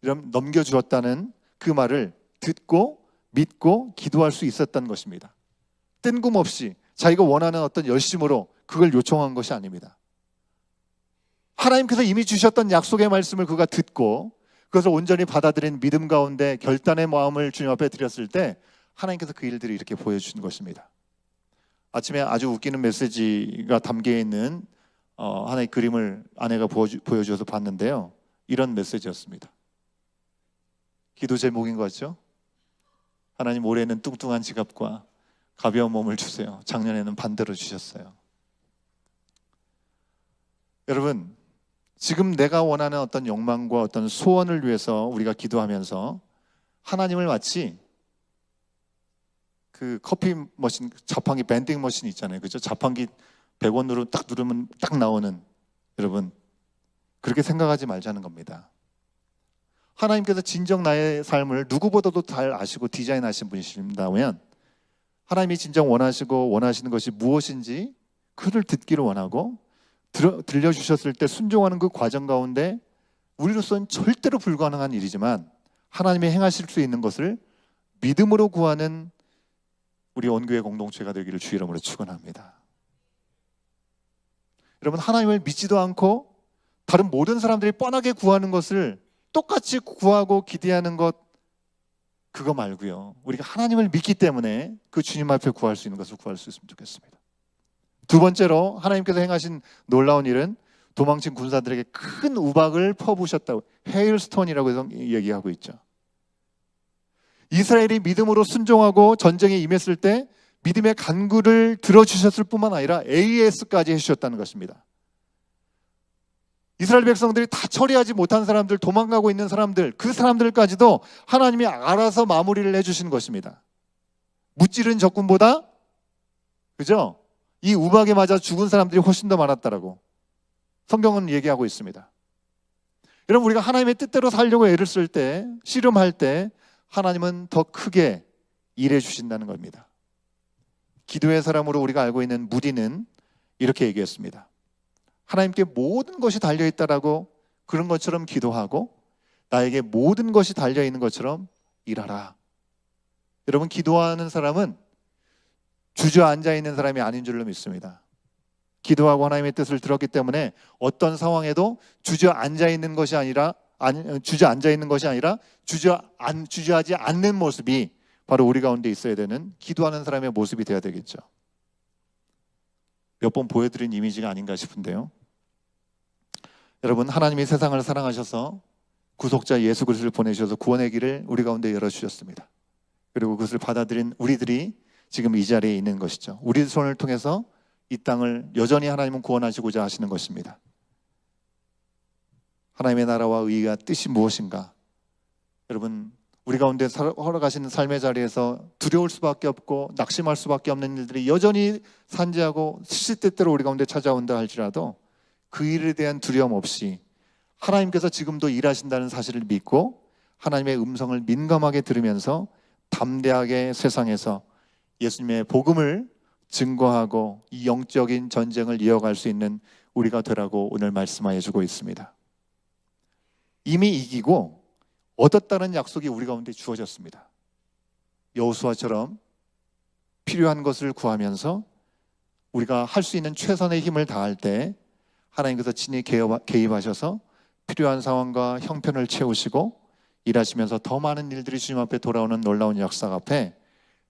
이런 넘겨주었다는 그 말을 듣고 믿고 기도할 수 있었던 것입니다. 뜬금없이 자기가 원하는 어떤 열심으로 그걸 요청한 것이 아닙니다. 하나님께서 이미 주셨던 약속의 말씀을 그가 듣고 그것을 온전히 받아들인 믿음 가운데 결단의 마음을 주님 앞에 드렸을 때 하나님께서 그 일들을 이렇게 보여주신 것입니다. 아침에 아주 웃기는 메시지가 담겨있는 하나의 그림을 아내가 보여주어서 봤는데요, 이런 메시지였습니다. 기도 제목인 것 같죠? 하나님, 올해는 뚱뚱한 지갑과 가벼운 몸을 주세요. 작년에는 반대로 주셨어요. 여러분, 지금 내가 원하는 어떤 욕망과 어떤 소원을 위해서 우리가 기도하면서 하나님을 마치 그 커피 머신, 자판기 밴딩 머신 있잖아요, 그죠? 자판기 100원으로 딱 누르면 딱 나오는, 여러분, 그렇게 생각하지 말자는 겁니다. 하나님께서 진정 나의 삶을 누구보다도 잘 아시고 디자인하신 분이신다면 하나님이 진정 원하시고 원하시는 것이 무엇인지 그를 듣기를 원하고 들려주셨을 때 순종하는 그 과정 가운데 우리로서는 절대로 불가능한 일이지만 하나님이 행하실 수 있는 것을 믿음으로 구하는 우리 온교회 공동체가 되기를 주의 이름으로 축원합니다. 여러분, 하나님을 믿지도 않고 다른 모든 사람들이 뻔하게 구하는 것을 똑같이 구하고 기대하는 것, 그거 말고요, 우리가 하나님을 믿기 때문에 그 주님 앞에 구할 수 있는 것을 구할 수 있으면 좋겠습니다. 두 번째로 하나님께서 행하신 놀라운 일은 도망친 군사들에게 큰 우박을 퍼부으셨다고, 헤일스톤이라고 해서 얘기하고 있죠. 이스라엘이 믿음으로 순종하고 전쟁에 임했을 때 믿음의 간구를 들어주셨을 뿐만 아니라 AS까지 해주셨다는 것입니다. 이스라엘 백성들이 다 처리하지 못한 사람들, 도망가고 있는 사람들, 그 사람들까지도 하나님이 알아서 마무리를 해주신 것입니다. 무찌른 적군보다, 그죠? 이 우박에 맞아 죽은 사람들이 훨씬 더 많았다라고 성경은 얘기하고 있습니다. 여러분, 우리가 하나님의 뜻대로 살려고 애를 쓸 때, 씨름할 때 하나님은 더 크게 일해 주신다는 겁니다. 기도의 사람으로 우리가 알고 있는 무디는 이렇게 얘기했습니다. 하나님께 모든 것이 달려있다라고, 그런 것처럼 기도하고 나에게 모든 것이 달려있는 것처럼 일하라. 여러분, 기도하는 사람은 주저앉아 있는 사람이 아닌 줄로 믿습니다. 기도하고 하나님의 뜻을 들었기 때문에 어떤 상황에도 주저앉아 있는 것이 아니라 주저하지 않는 모습이 바로 우리 가운데 있어야 되는 기도하는 사람의 모습이 되어야 되겠죠. 몇 번 보여드린 이미지가 아닌가 싶은데요. 여러분, 하나님이 세상을 사랑하셔서 구속자 예수 그리스도를 보내주셔서 구원의 길을 우리 가운데 열어주셨습니다. 그리고 그것을 받아들인 우리들이 지금 이 자리에 있는 것이죠. 우리 손을 통해서 이 땅을 여전히 하나님은 구원하시고자 하시는 것입니다. 하나님의 나라와 의의가 뜻이 무엇인가? 여러분, 우리 가운데 걸어가시는 삶의 자리에서 두려울 수밖에 없고 낙심할 수밖에 없는 일들이 여전히 산재하고 시시때때로 우리 가운데 찾아온다 할지라도 그 일에 대한 두려움 없이 하나님께서 지금도 일하신다는 사실을 믿고 하나님의 음성을 민감하게 들으면서 담대하게 세상에서 예수님의 복음을 증거하고 이 영적인 전쟁을 이어갈 수 있는 우리가 되라고 오늘 말씀하여 주고 있습니다. 이미 이기고 얻었다는 약속이 우리 가운데 주어졌습니다. 여호수아처럼 필요한 것을 구하면서 우리가 할 수 있는 최선의 힘을 다할 때 하나님께서 친히 개입하셔서 필요한 상황과 형편을 채우시고 일하시면서 더 많은 일들이 주님 앞에 돌아오는 놀라운 역사 앞에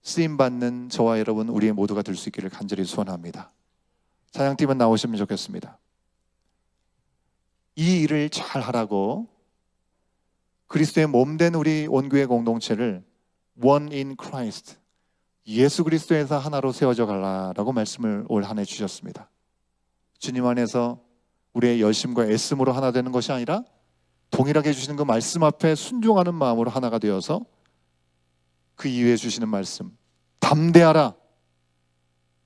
쓰임받는 저와 여러분 우리의 모두가 될 수 있기를 간절히 소원합니다. 찬양팀은 나오시면 좋겠습니다. 이 일을 잘 하라고 그리스도의 몸된 우리 온교회 공동체를 One in Christ, 예수 그리스도에서 하나로 세워져 가라라고 말씀을 올 한 해 주셨습니다. 주님 안에서 우리의 열심과 애씀으로 하나 되는 것이 아니라 동일하게 해주시는 그 말씀 앞에 순종하는 마음으로 하나가 되어서 그 이후에 주시는 말씀, 담대하라,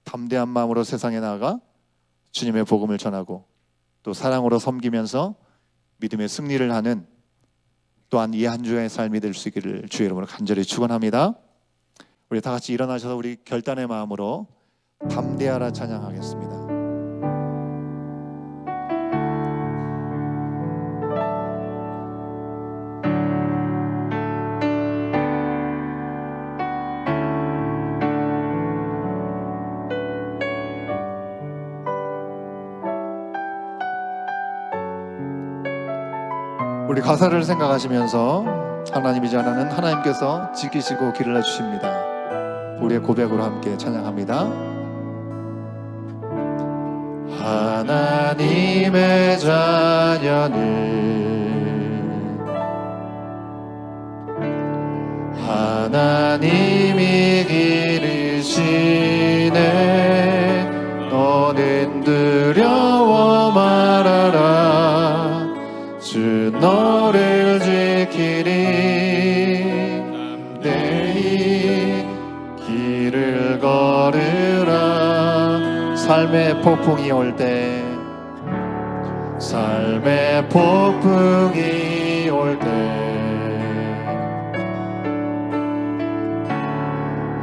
담대한 마음으로 세상에 나아가 주님의 복음을 전하고 또 사랑으로 섬기면서 믿음의 승리를 하는 또한 이 한 주의 삶이 될 수 있기를 주의 이름으로 간절히 축원합니다. 우리 다 같이 일어나셔서 우리 결단의 마음으로 담대하라 찬양하겠습니다. 우리 가사를 생각하시면서 하나님이지 않는 하나님께서 지키시고 길을 내주십니다. 우리의 고백으로 함께 찬양합니다. 하나님의 자녀는 하나님이 기르시네. 너는 두려워 말아라. 주 너를 지키리. 담대히 길을 걸으라. 삶의 폭풍이 올 때, 삶의 폭풍이 올 때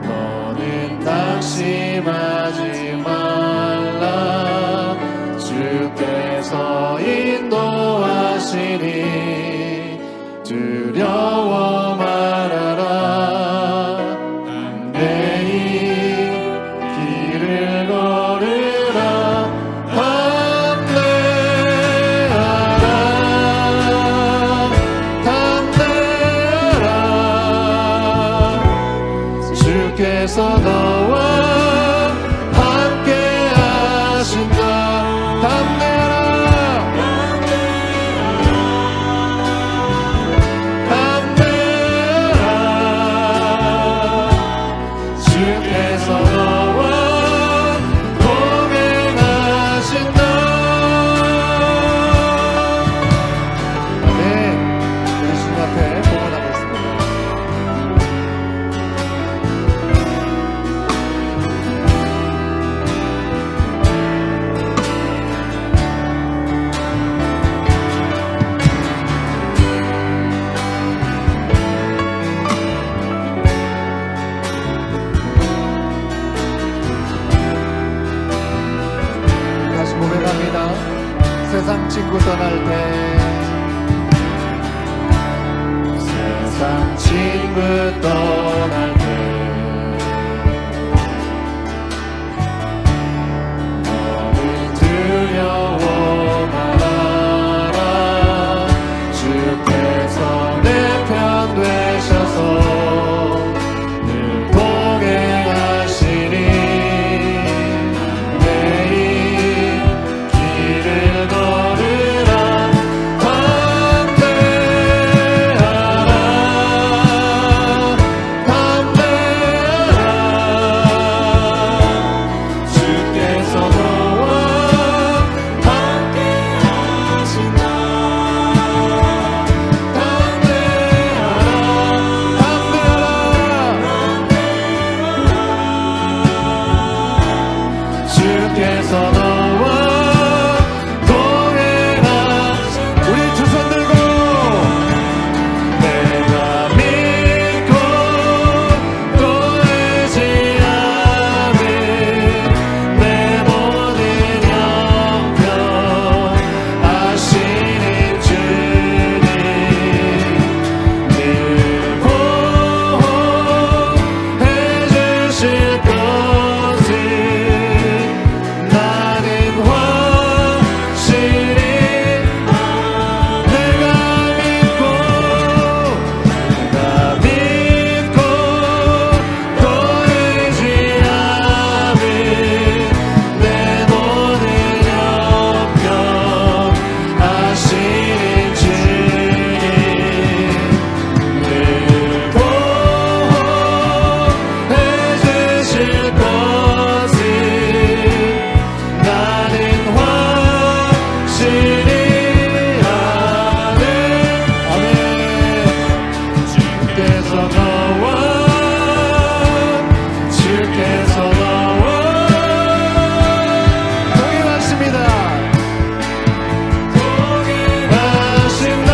너는 낙심하지 말라. 주께서 인도하시니 두려워 말아라. 담대히 길을 걸으라. 담대하라. 주께서 너와 함께 하신다. 담대하라. 주께서 너와 동행하신다. 네, 우리 주님 앞에 봉헌하겠습니다. 다시 고백합니다. 세상 친구 떠날 때, 세상 친구 떠날 때 너는 주께서 너와 동행하시 우리 두 손 들고 내가 믿고 또 의지하며 내 모든 형편 아시는 주님 늘 보호해 주실 것을 나는 확실히 내가 믿고 또 의지하며 내 모든 형편 아시는 주님 늘 보호해 주실 것을 나는 확실히 아네 아멘 주께서 너와 동행하십니다 동행하신다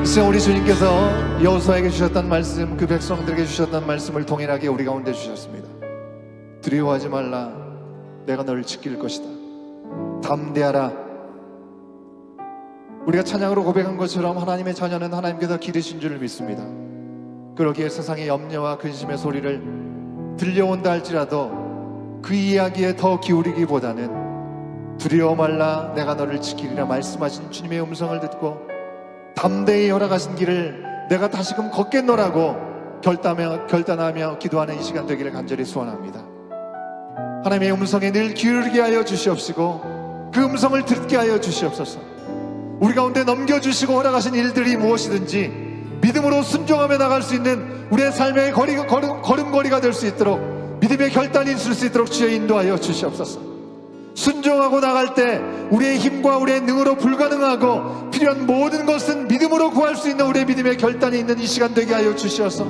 이제 우리 주님께서 여호수아에게 주셨던 말씀, 그 백성들에게 주셨던 말씀을 동일하게 우리 가운데 주셨습니다. 두려워하지 말라, 내가 너를 지킬 것이다. 담대하라. 우리가 찬양으로 고백한 것처럼 하나님의 자녀는 하나님께서 기르신 줄을 믿습니다. 그러기에 세상의 염려와 근심의 소리를 들려온다 할지라도 그 이야기에 더 기울이기보다는 두려워 말라, 내가 너를 지키리라 말씀하신 주님의 음성을 듣고 담대히 열어가신 길을 내가 다시금 걷겠노라고 결단하며 기도하는 이 시간 되기를 간절히 소원합니다. 하나님의 음성에 늘 기울게 하여 주시옵시고 그 음성을 듣게 하여 주시옵소서. 우리 가운데 넘겨주시고 허락하신 일들이 무엇이든지 믿음으로 순종하며 나갈 수 있는 우리의 삶의 걸음걸이가 될 수 있도록 믿음의 결단이 있을 수 있도록 주여 인도하여 주시옵소서. 순종하고 나갈 때 우리의 힘과 우리의 능으로 불가능하고 필요한 모든 것은 믿음으로 구할 수 있는 우리의 믿음의 결단이 있는 이 시간 되게 하여 주시어서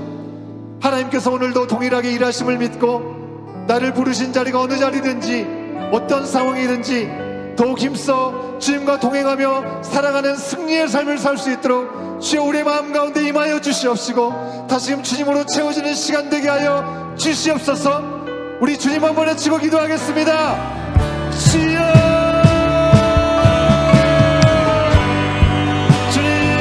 하나님께서 오늘도 동일하게 일하심을 믿고 나를 부르신 자리가 어느 자리든지 어떤 상황이든지 더욱 힘써 주님과 동행하며 살아가는 승리의 삶을 살 수 있도록 주여 우리의 마음 가운데 임하여 주시옵시고 다시금 주님으로 채워지는 시간 되게 하여 주시옵소서. 우리 주님 한번 외치고 기도하겠습니다. 주여 주님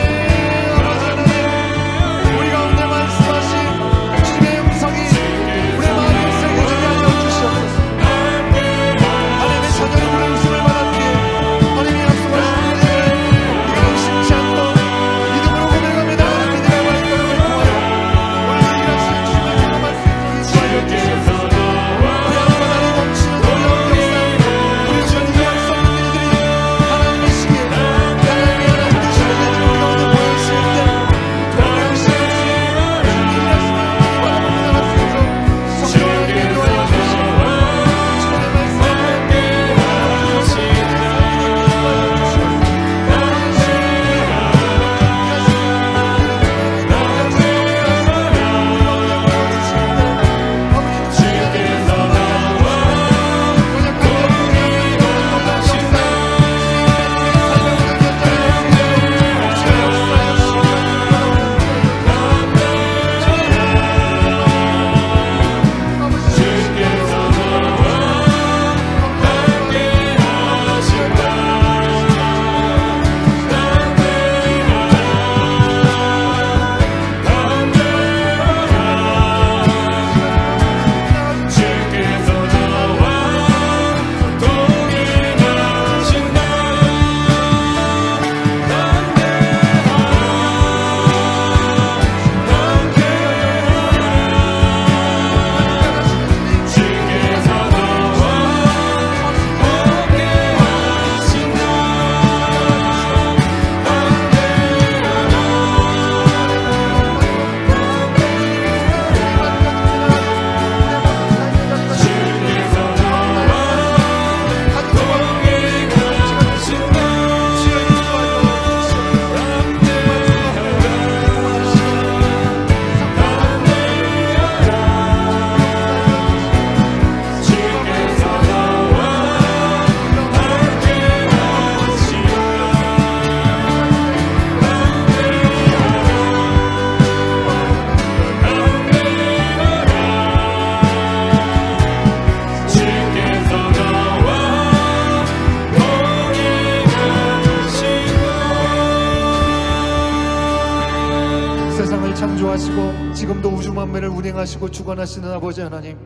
창조하시고 지금도 우주 만물을 운행하시고 주관하시는 아버지 하나님,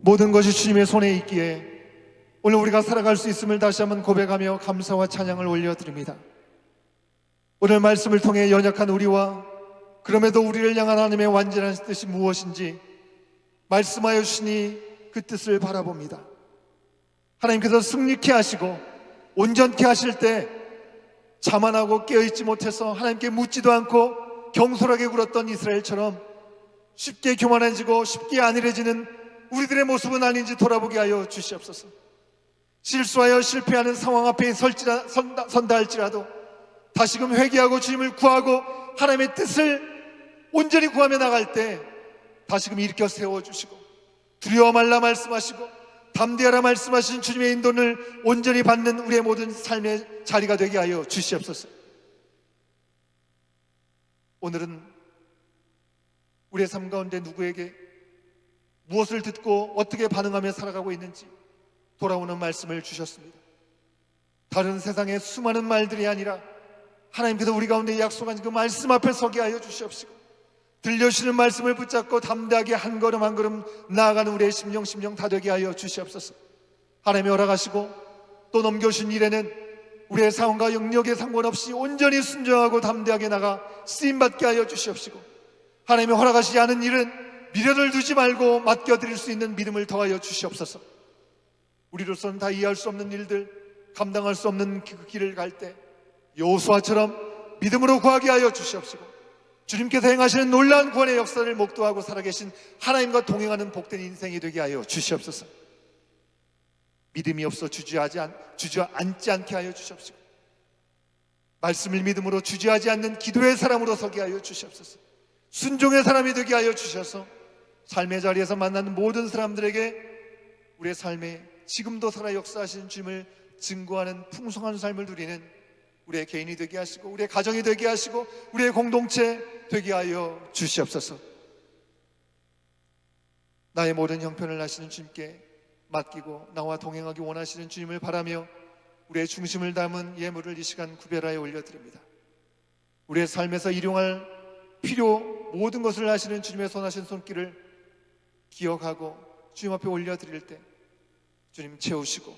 모든 것이 주님의 손에 있기에 오늘 우리가 살아갈 수 있음을 다시 한번 고백하며 감사와 찬양을 올려드립니다. 오늘 말씀을 통해 연약한 우리와 그럼에도 우리를 향한 하나님의 완전한 뜻이 무엇인지 말씀하여 주시니 그 뜻을 바라봅니다. 하나님께서 승리케 하시고 온전케 하실 때 자만하고 깨어있지 못해서 하나님께 묻지도 않고 경솔하게 굴었던 이스라엘처럼 쉽게 교만해지고 쉽게 안일해지는 우리들의 모습은 아닌지 돌아보게 하여 주시옵소서. 실수하여 실패하는 상황 앞에 선다 할지라도 다시금 회개하고 주님을 구하고 하나님의 뜻을 온전히 구하며 나갈 때 다시금 일으켜 세워주시고 두려워 말라 말씀하시고 담대하라 말씀하신 주님의 인도를 온전히 받는 우리의 모든 삶의 자리가 되게 하여 주시옵소서. 오늘은 우리의 삶 가운데 누구에게 무엇을 듣고 어떻게 반응하며 살아가고 있는지 돌아오는 말씀을 주셨습니다. 다른 세상의 수많은 말들이 아니라 하나님께서 우리 가운데 약속한 그 말씀 앞에 서게 하여 주시옵시고 들려주시는 말씀을 붙잡고 담대하게 한 걸음 한 걸음 나아가는 우리의 심령 다 되게 하여 주시옵소서. 하나님이 허락하시고 또 넘겨주신 일에는 우리의 상황과 영역에 상관없이 온전히 순종하고 담대하게 나가 쓰임받게 하여 주시옵시고 하나님이 허락하시지 않은 일은 미련을 두지 말고 맡겨드릴 수 있는 믿음을 더하여 주시옵소서. 우리로서는 다 이해할 수 없는 일들, 감당할 수 없는 그 길을 갈 때 여호수아처럼 믿음으로 구하게 하여 주시옵시고 주님께서 행하시는 놀라운 구원의 역사를 목도하고 살아계신 하나님과 동행하는 복된 인생이 되게 하여 주시옵소서. 믿음이 없어 주저앉지 않게 하여 주시옵시고 말씀을 믿음으로 주저하지 않는 기도의 사람으로 서게 하여 주시옵소서. 순종의 사람이 되게 하여 주셔서 삶의 자리에서 만나는 모든 사람들에게 우리의 삶에 지금도 살아 역사하시는 주님을 증거하는 풍성한 삶을 누리는 우리의 개인이 되게 하시고 우리의 가정이 되게 하시고 우리의 공동체 되게 하여 주시옵소서. 나의 모든 형편을 아시는 주님께 맡기고 나와 동행하기 원하시는 주님을 바라며 우리의 중심을 담은 예물을 이 시간 구별하여 올려드립니다. 우리의 삶에서 일용할 필요 모든 것을 아시는 주님의 선하신 손길을 기억하고 주님 앞에 올려드릴 때 주님 채우시고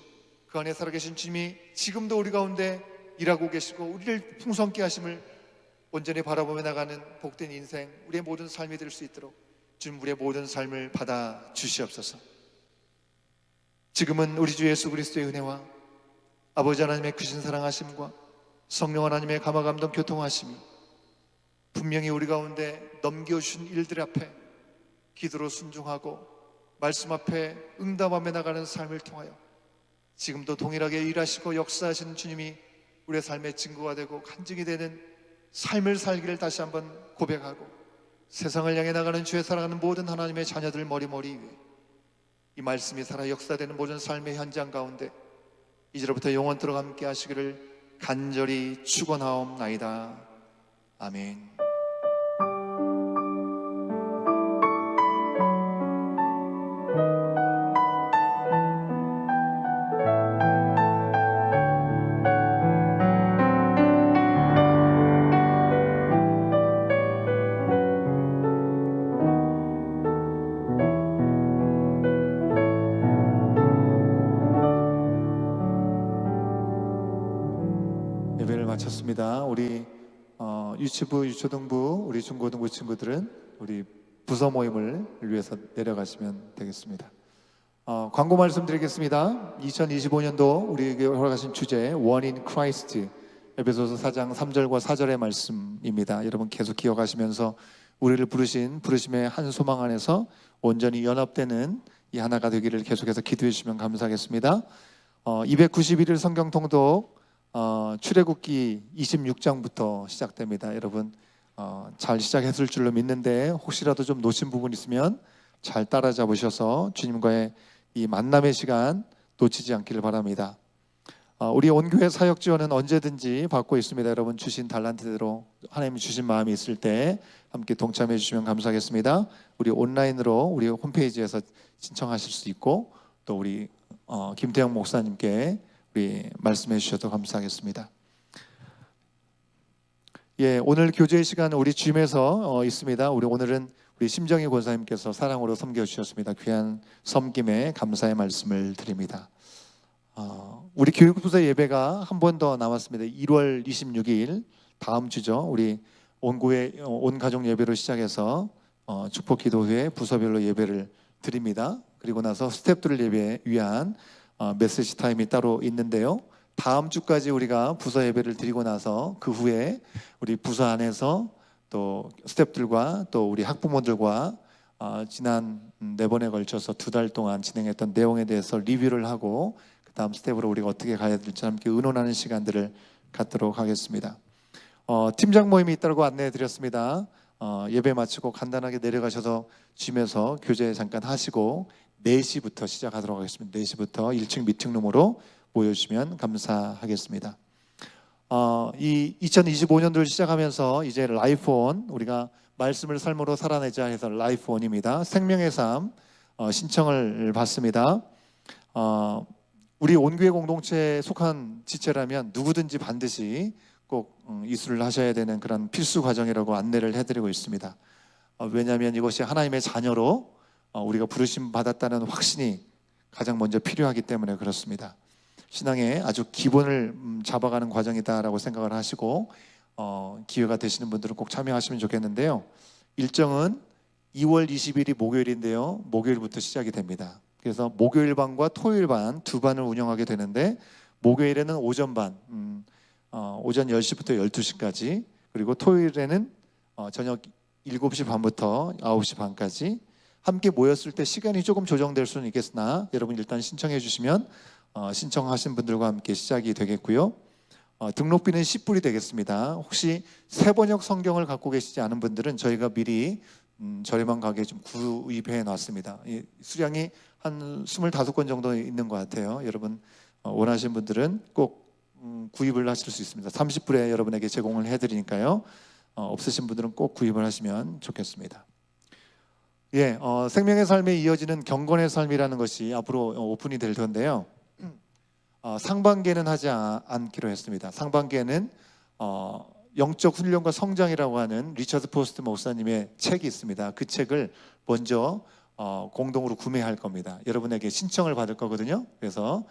그 안에 살아계신 주님이 지금도 우리 가운데 일하고 계시고 우리를 풍성케 하심을 온전히 바라보며 나가는 복된 인생, 우리의 모든 삶이 될 수 있도록 주님 우리의 모든 삶을 받아 주시옵소서. 지금은 우리 주 예수 그리스도의 은혜와 아버지 하나님의 크신 사랑하심과 성령 하나님의 감화감동 교통하심이 분명히 우리 가운데 넘겨주신 일들 앞에 기도로 순종하고 말씀 앞에 응답하며 나가는 삶을 통하여 지금도 동일하게 일하시고 역사하시는 주님이 우리의 삶의 증거가 되고 간증이 되는 삶을 살기를 다시 한번 고백하고 세상을 향해 나가는 주의 사랑하는 모든 하나님의 자녀들 머리머리 위에 이 말씀이 살아 역사되는 모든 삶의 현장 가운데 이제로부터 영원토록 함께 하시기를 간절히 축원하옵나이다. 아멘. 예배를 마쳤습니다. 우리 유치부, 유초등부, 우리 중고등부 친구들은 우리 부서 모임을 위해서 내려가시면 되겠습니다. 광고 말씀드리겠습니다. 2025년도 우리에게 허락하신 주제 One in Christ, 에베소서 4장 3절과 4절의 말씀입니다. 여러분 계속 기억하시면서 우리를 부르신 부르심의 한 소망 안에서 온전히 연합되는 이 하나가 되기를 계속해서 기도해 주시면 감사하겠습니다. 291일 성경 통독 출애굽기 26장부터 시작됩니다. 여러분 잘 시작했을 줄로 믿는데 혹시라도 좀 놓친 부분 있으면 잘 따라잡으셔서 주님과의 이 만남의 시간 놓치지 않기를 바랍니다. 우리 온교회 사역 지원은 언제든지 받고 있습니다. 여러분 주신 달란트대로 하나님이 주신 마음이 있을 때 함께 동참해 주시면 감사하겠습니다. 우리 온라인으로 우리 홈페이지에서 신청하실 수 있고 또 우리 김태형 목사님께 우리 말씀해 주셔도 감사하겠습니다. 예, 오늘 교제 시간 우리 gym에서 있습니다. 오늘은 우리 심정희 권사님께서 사랑으로 섬겨주셨습니다. 귀한 섬김에 감사의 말씀을 드립니다. 우리 교육부서 예배가 한 번 더 남았습니다. 1월 26일 다음 주죠. 우리 온 가족 예배로 시작해서 축복 기도 후에 부서별로 예배를 드립니다. 그리고 나서 스태프들 예배 위한 메시지 타임이 따로 있는데요. 다음 주까지 우리가 부서 예배를 드리고 나서 그 후에 우리 부서 안에서 또 스태프들과 또 우리 학부모들과 지난 4번에 걸쳐서 2달 동안 진행했던 내용에 대해서 리뷰를 하고 그 다음 스텝으로 우리가 어떻게 가야 될지 함께 의논하는 시간들을 갖도록 하겠습니다. 팀장 모임이 있다고 안내해 드렸습니다. 예배 마치고 간단하게 내려가셔서 gym에서 교제 잠깐 하시고 4시부터 시작하도록 하겠습니다. 4시부터 1층 미팅룸으로 모여주시면 감사하겠습니다. 이 2025년도를 시작하면서 이제 라이프온, 우리가 말씀을 삶으로 살아내자 해서 라이프온입니다. 생명의 삶 신청을 받습니다. 우리 온교회 공동체에 속한 지체라면 누구든지 반드시 꼭 이수를 하셔야 되는 그런 필수 과정이라고 안내를 해드리고 있습니다. 왜냐하면 이것이 하나님의 자녀로 우리가 부르심 받았다는 확신이 가장 먼저 필요하기 때문에 그렇습니다. 신앙의 아주 기본을 잡아가는 과정이다라고 생각을 하시고 기회가 되시는 분들은 꼭 참여하시면 좋겠는데요. 일정은 2월 20일이 목요일인데요. 목요일부터 시작이 됩니다. 그래서 목요일 반과 토요일 반 두 반을 운영하게 되는데 목요일에는 오전 반, 오전 10시부터 12시까지, 그리고 토요일에는 저녁 7시 반부터 9시 반까지 함께 모였을 때 시간이 조금 조정될 수는 있겠으나 여러분 일단 신청해 주시면 신청하신 분들과 함께 시작이 되겠고요. 등록비는 10불이 되겠습니다. 혹시 새번역 성경을 갖고 계시지 않은 분들은 저희가 미리 저렴한 가격에 좀 구입해 놨습니다. 수량이 한 25권 정도 있는 것 같아요. 여러분 원하시는 분들은 꼭 구입을 하실 수 있습니다. 30불에 여러분에게 제공을 해드리니까요. 없으신 분들은 꼭 구입을 하시면 좋겠습니다. 예, 생명의 삶에 이어지는 경건의 삶이라는 것이 앞으로 오픈이 될 텐데요. 상반기에는 하지 않기로 했습니다. 상반기에는 영적 훈련과 성장이라고 하는 리처드 포스트 목사님의 책이 있습니다. 그 책을 먼저 공동으로 구매할 겁니다. 여러분에게 신청을 받을 거거든요. 그래서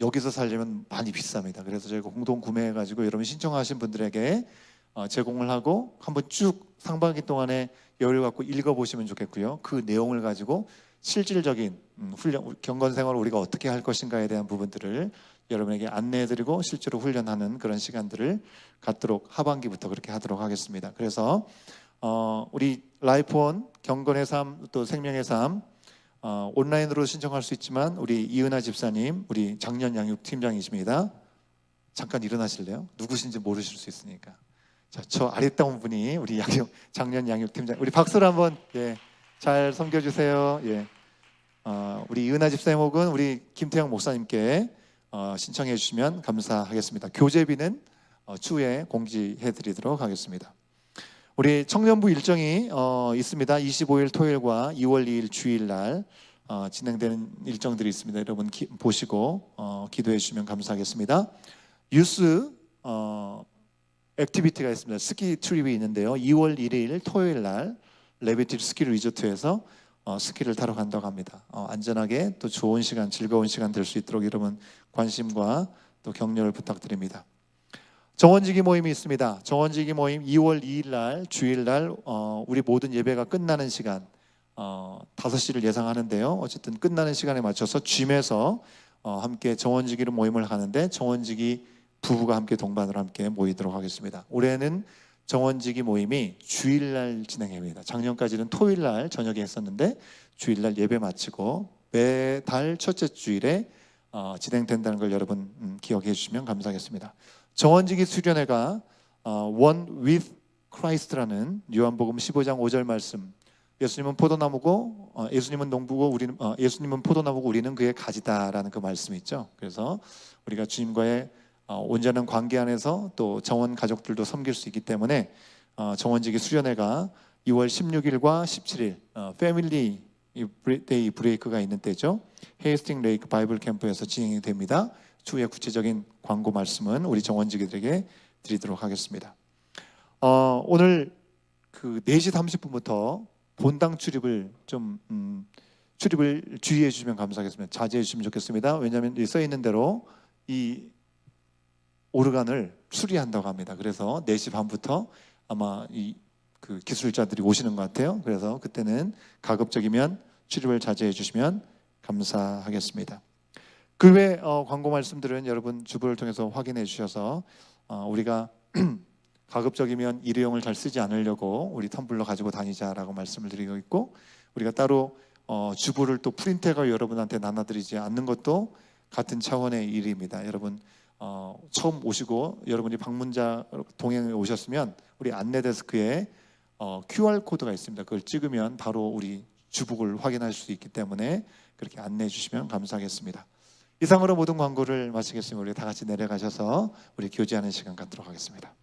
여기서 살려면 많이 비쌉니다. 그래서 저희가 공동 구매해가지고 여러분 신청하신 분들에게 제공을 하고 한번 쭉 상반기 동안에 여유를 갖고 읽어보시면 좋겠고요. 그 내용을 가지고 실질적인 훈련, 경건 생활을 우리가 어떻게 할 것인가에 대한 부분들을 여러분에게 안내해드리고 실제로 훈련하는 그런 시간들을 갖도록 하반기부터 그렇게 하도록 하겠습니다. 그래서 우리 라이프온 경건의 삶 또 생명의 삶 온라인으로 신청할 수 있지만 우리 이은하 집사님, 우리 작년 양육 팀장이십니다. 잠깐 일어나실래요? 누구신지 모르실 수 있으니까. 자, 저 아리따운 분이 우리 작년 양육 팀장. 우리 박수를 한번 잘 섬겨주세요. 우리 이은하 집사님 혹은 우리 김태형 목사님께 신청해 주시면 감사하겠습니다. 교재비는 추후에 공지해드리도록 하겠습니다. 우리 청년부 일정이 있습니다. 25일 토요일과 2월 2일 주일날 진행되는 일정들이 있습니다. 여러분 보시고 기도해 주시면 감사하겠습니다. 유스 액티비티가 있습니다. 스키 트립이 있는데요. 2월 1일 토요일날 레비티 스키 리조트에서 스키를 타러 간다고 합니다. 안전하게 또 좋은 시간, 즐거운 시간 될 수 있도록 여러분 관심과 또 격려를 부탁드립니다. 정원지기 모임이 있습니다. 정원지기 모임 2월 2일 날 주일 날 우리 모든 예배가 끝나는 시간 5시를 예상하는데요. 어쨌든 끝나는 시간에 맞춰서 gym에서 함께 정원지기를 모임을 하는데 정원지기 부부가 함께 동반으로 함께 모이도록 하겠습니다. 올해는 정원지기 모임이 주일날 진행합니다. 작년까지는 토요일날 저녁에 했었는데 주일날 예배 마치고 매달 첫째 주일에 진행된다는 걸 여러분 기억해 주시면 감사하겠습니다. 정원지기 수련회가 One with Christ라는 요한복음 15장 5절 말씀, 예수님은 포도나무고 예수님은 농부고 우리는 예수님은 포도나무고 우리는 그의 가지다라는 그 말씀이 있죠. 그래서 우리가 주님과의 온전한 관계 안에서 또 정원 가족들도 섬길 수 있기 때문에 정원지기 수련회가 2월 16일과 17일 패밀리 데이 브레이크가 있는 때죠. 헤이스팅 레이크 바이블 캠프에서 진행이 됩니다. 추후에 구체적인 광고 말씀은 우리 정원지기들에게 드리도록 하겠습니다. 오늘 그 4시 30분부터 본당 출입을 좀 출입을 주의해 주시면 감사하겠습니다. 자제해 주시면 좋겠습니다. 왜냐하면 써 있는 대로 이 오르간을 수리한다고 합니다. 그래서 4시 반부터 아마 이 그 기술자들이 오시는 것 같아요. 그래서 그때는 가급적이면 출입을 자제해 주시면 감사하겠습니다. 그 외 광고 말씀들은 여러분 주보를 통해서 확인해 주셔서 우리가 가급적이면 일회용을 잘 쓰지 않으려고 우리 텀블러 가지고 다니자라고 말씀을 드리고 있고, 우리가 따로 주보를 또 프린트해서 여러분한테 나눠드리지 않는 것도 같은 차원의 일입니다. 여러분 처음 오시고 여러분이 방문자 동행에 오셨으면 우리 안내 데스크에 QR 코드가 있습니다. 그걸 찍으면 바로 우리 주복을 확인할 수 있기 때문에 그렇게 안내해 주시면 감사하겠습니다. 이상으로 모든 광고를 마치겠습니다. 우리 다 같이 내려가셔서 우리 교제하는 시간 갖도록 하겠습니다.